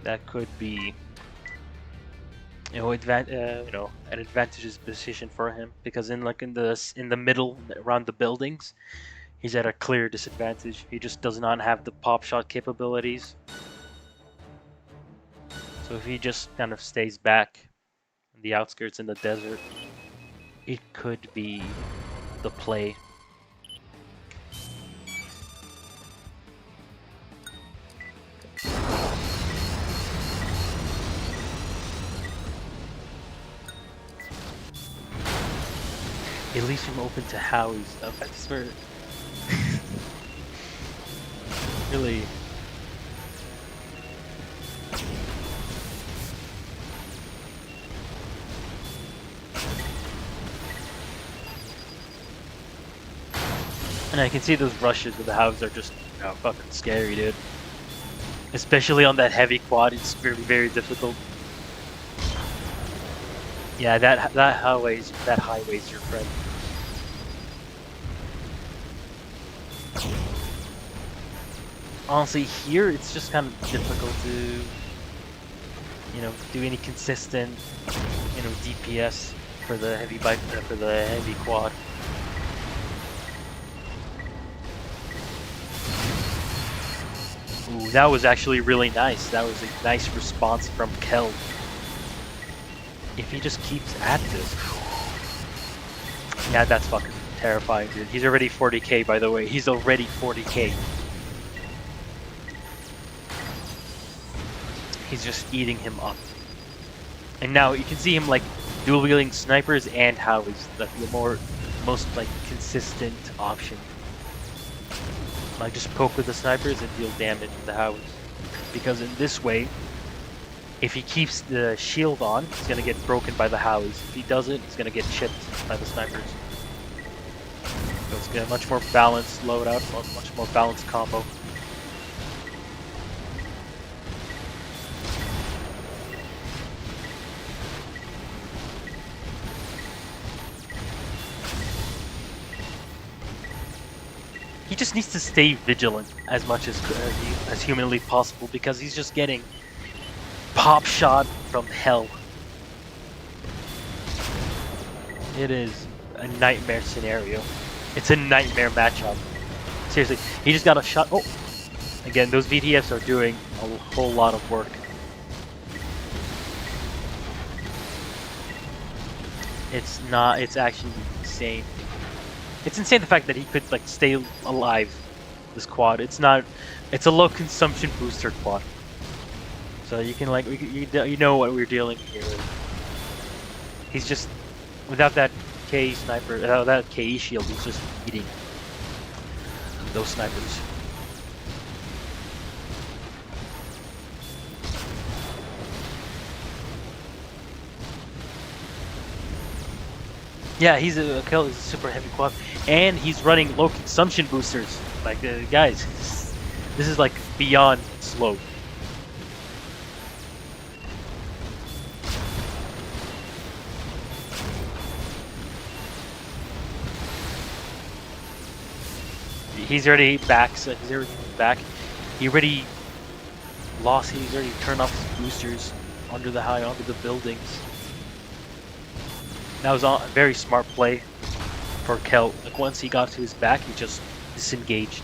that could be, you know, an advantageous position for him, because in the middle around the buildings, he's at a clear disadvantage. He just does not have the pop shot capabilities. So if he just kind of stays back in the outskirts in the desert, it could be the play. It leaves him open to Howie's. That's where really. And I can see those rushes with the Howies are just fucking scary, dude. Especially on that heavy quad, it's very, very difficult. Yeah, that highway's your friend. Honestly, here it's just kind of difficult to, do any consistent, DPS for the heavy bike for the heavy quad. Ooh, that was actually really nice. That was a nice response from Kel. If he just keeps at this, yeah, that's fucking terrifying, dude. He's already 40k, by the way. He's already 40k. He's just eating him up. And now you can see him like dual wielding snipers and Howies. That's the most like consistent option. Like just poke with the snipers and deal damage with the Howies. Because in this way, if he keeps the shield on, he's gonna get broken by the Howies. If he doesn't, he's gonna get chipped by the snipers. So it's a much more balanced loadout, much more balanced combo. He just needs to stay vigilant as much as humanly possible, because he's just getting pop shot from hell. It is a nightmare scenario. It's a nightmare matchup. Seriously, he just got a shot. Oh, again, those VTFs are doing a whole lot of work. It's not. It's actually insane. It's insane the fact that he could like stay alive. This quad. It's not. It's a low consumption booster quad. So you can like you know what we're dealing here with. He's just without that K sniper, without that KE shield, he's just eating those snipers. Yeah, he's a kill. He's a super heavy quad, and he's running low consumption boosters. Like guys, this is like beyond slow. He's already back. So he's already back. He already lost. He's already turned off his boosters under the buildings. That was a very smart play for Kel. Like once he got to his back, he just disengaged.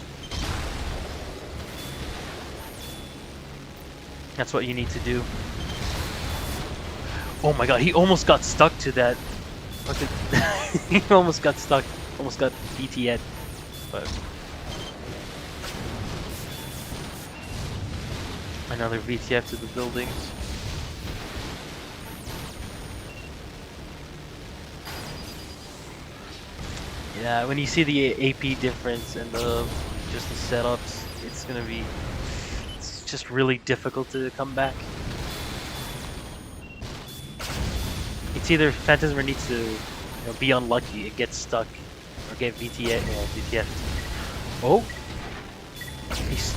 That's what you need to do. Oh my god, he almost got stuck to that. He almost got stuck. Almost got BT'd. But another VTF to the buildings. Yeah, when you see the AP difference and just the setups, it's just really difficult to come back. It's either Phantasmer needs to be unlucky and get stuck, or get VTF. Oh, he's.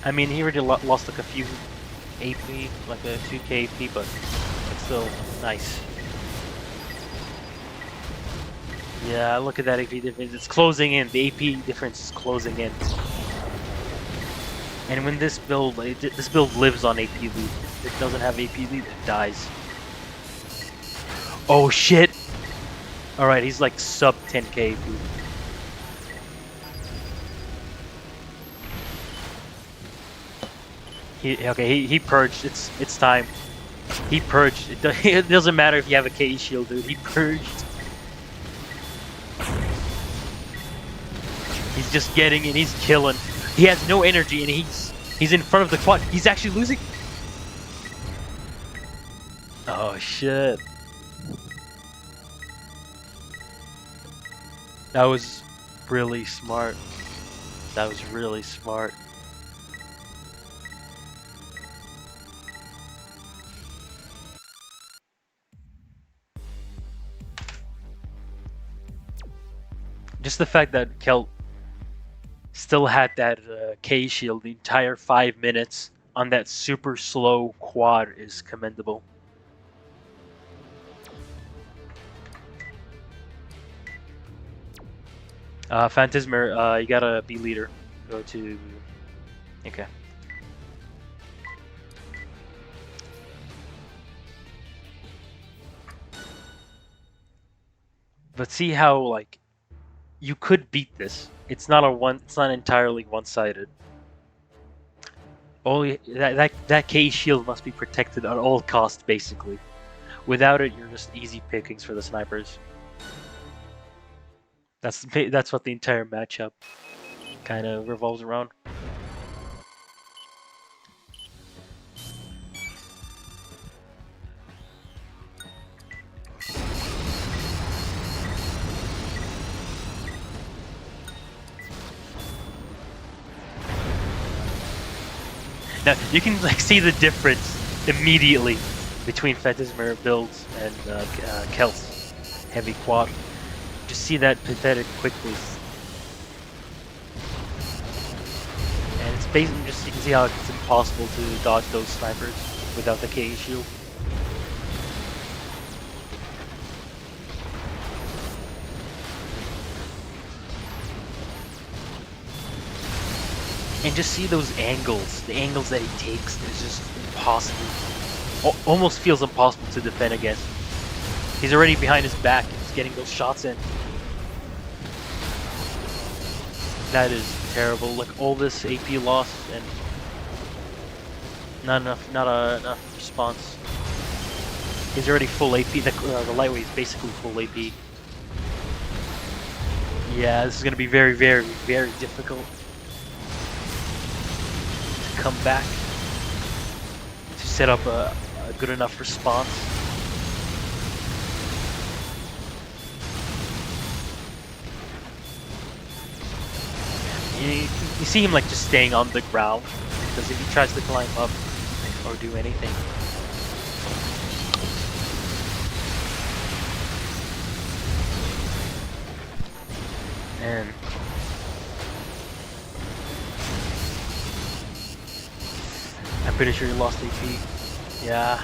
I mean, he already lost like a few AP, like a 2k AP, but it's still nice. Yeah, look at that AP difference. It's closing in. The AP difference is closing in. And when this build lives on AP lead. If it doesn't have AP lead, it dies. Oh shit! Alright, he's like sub 10k AP. He purged. It's time. He purged. It doesn't matter if you have a KE shield, dude. He purged. He's just getting in. He's killing. He has no energy, and he's in front of the quad. He's actually losing. Oh shit! That was really smart. That was really smart. Just the fact that Kel still had that K shield the entire 5 minutes on that super slow quad is commendable. Phantasmer, you gotta be leader. Go to... Okay. But see how, like, you could beat this. It's not entirely one-sided. Only that K shield must be protected at all costs, basically. Without it, you're just easy pickings for the snipers. That's what the entire matchup kind of revolves around. Now you can like see the difference immediately between Phantasmer builds and Kel's heavy quad. Just see that pathetic quick boost. And it's basically just, you can see how it's impossible to dodge those snipers without the KE shield. And just see those angles, the angles that he takes is just impossible. Almost feels impossible to defend against. He's already behind his back, he's getting those shots in. That is terrible, like all this AP loss, and Not enough, enough response. He's already full AP. The lightweight is basically full AP. Yeah, this is gonna be very, very, very difficult to come back to set up a good enough response. You see him like just staying on the ground, because if he tries to climb up or do anything, and I'm pretty sure he lost AP. Yeah,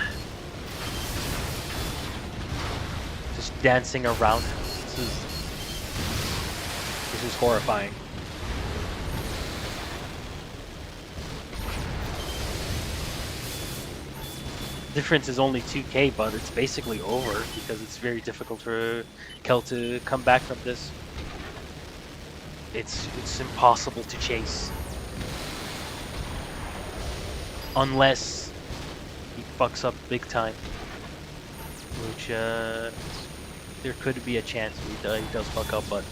just dancing around. This is horrifying. Difference is only 2k, but it's basically over because it's very difficult for Kel to come back from this. It's impossible to chase unless he fucks up big time, which there could be a chance he does fuck up, but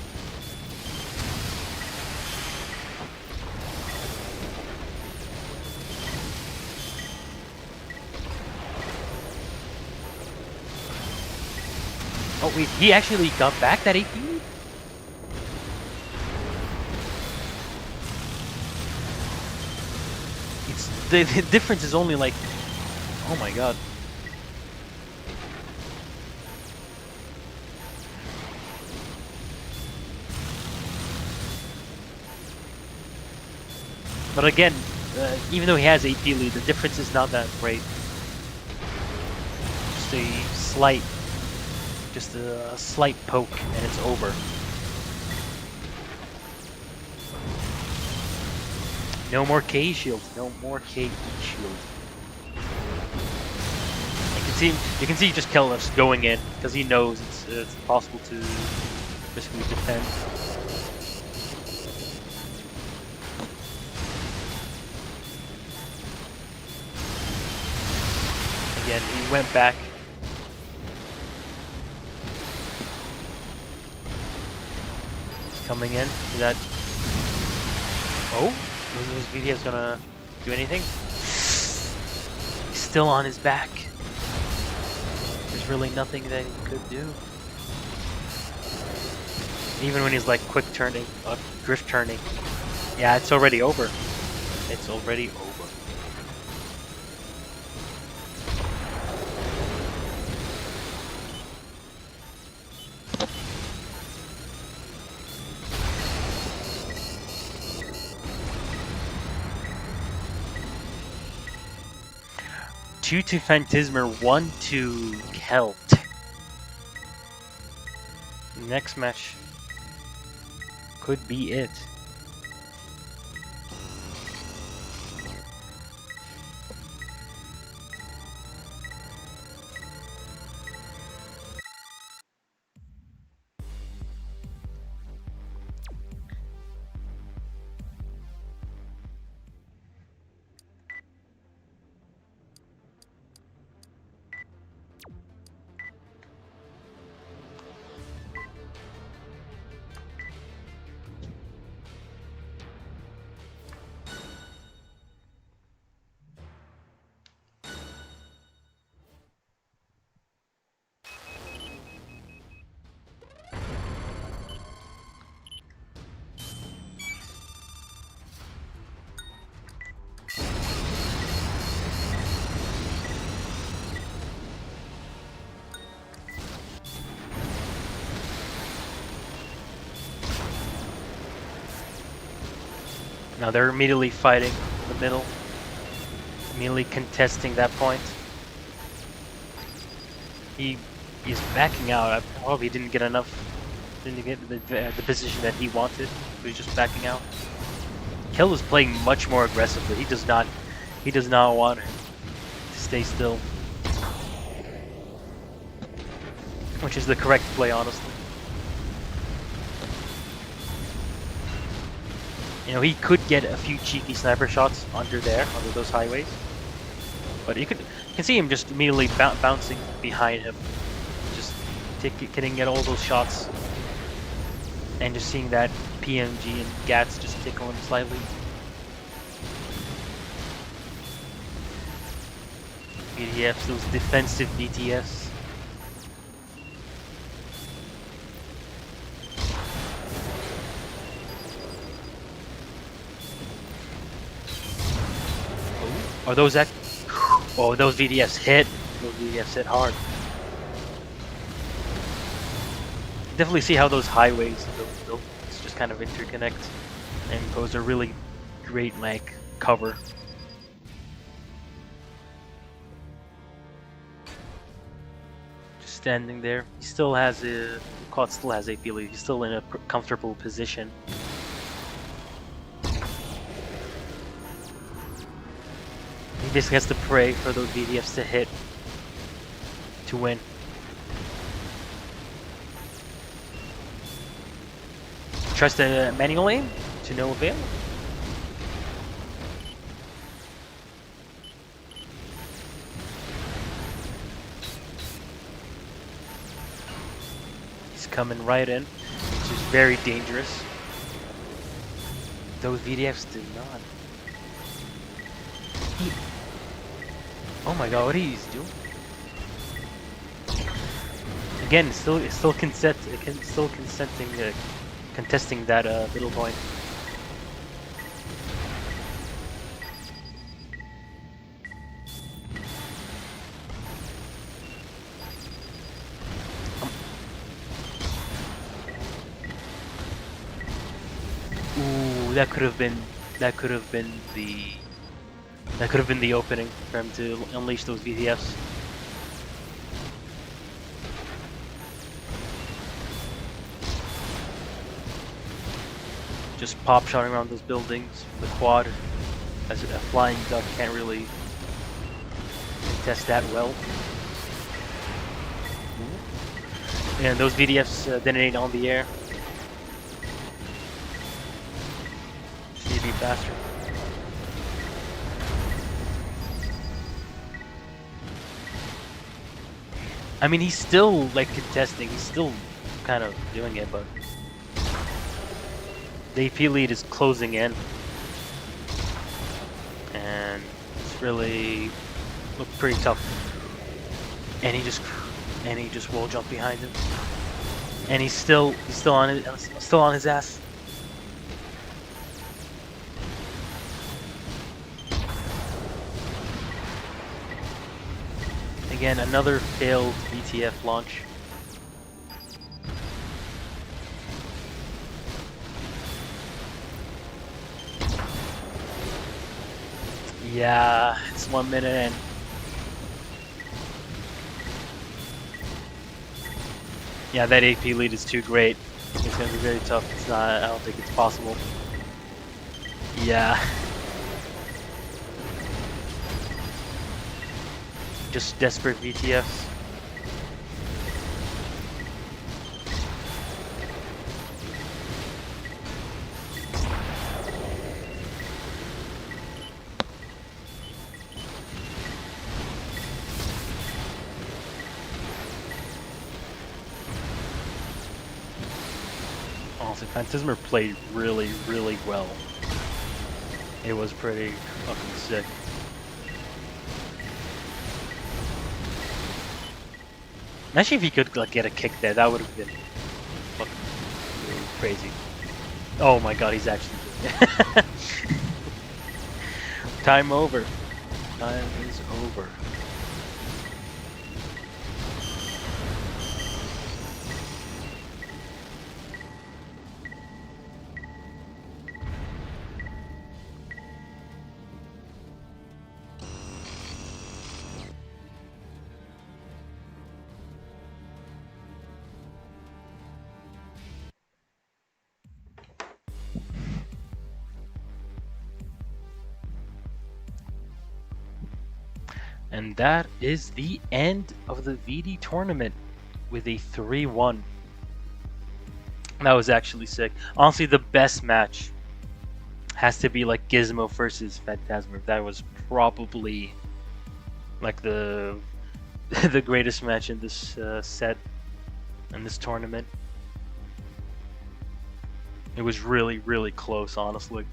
oh wait, he actually got back that AP? The difference is only like, oh my god. But again, even though he has AP lead, the difference is not that great. Just a slight poke and it's over. No more K shield. No more KE shield. You can see just Kellis going in because he knows it's possible to basically defend. Again, he went back. He's coming in. Is that? Oh. Is VDS gonna do anything? He's still on his back. There's really nothing that he could do. Even when he's like quick turning, drift turning. Yeah, it's already over. It's already over. Two to Phantismer, 1 to Kelt. Next match could be it. Now they're immediately fighting in the middle, immediately contesting that point. He's backing out. I probably didn't get enough, didn't get the position that he wanted. So he's just backing out. Kel is playing much more aggressively. He does not want to stay still, which is the correct play, honestly. You know, he could get a few cheeky sniper shots under those highways. But you can see him just immediately bouncing behind him, just getting at all those shots, and just seeing that PMG and Gats just tickle him slightly. BDFs, those defensive BTFs. Are those oh, those VDFs hit. Those VDFs hit hard. Definitely see how those highways, those buildings just kind of interconnect and pose a really great like cover. Just standing there. He still has a Quad still has AP lead. He's still in a comfortable position. He basically has to pray for those VDFs to hit to win. Tries to manual aim to no avail. He's coming right in, which is very dangerous. Those VDFs did not. Oh my god, what he's doing? Again, still contesting that middle point. Ooh, that could have been the opening for him to unleash those VDFs. Just pop shotting around those buildings. The quad, as a flying duck, can't really contest that well. And those VDFs detonate on the air. Just need to be faster. I mean, he's still like contesting. He's still kind of doing it, but the AP lead is closing in, and it's really looked pretty tough. And he just wall jump behind him, and he's still on his ass. Again, another failed BTF launch. Yeah, it's 1 minute in. Yeah, that AP lead is too great. It's gonna be very tough. It's not. I don't think it's possible. Yeah. Just desperate VTFs. Honestly, Phantasmer played really, really well. It was pretty fucking sick. Imagine if he could like get a kick there, that would have been fucking really crazy. Oh my god, he's actually doing it. Time over. Time is over. And that is the end of the VD tournament with a 3-1. That was actually sick. Honestly, the best match has to be like Gizmo versus Phantasmer. That was probably like the the greatest match in this set in this tournament. It was really, really close, honestly.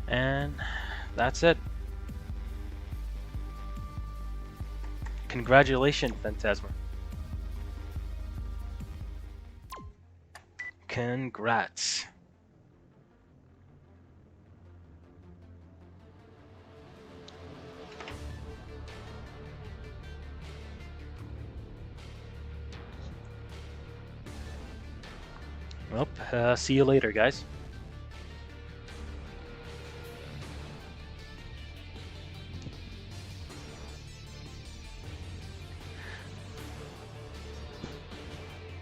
And that's it. Congratulations, Phantasma. Congrats. Well, see you later, guys.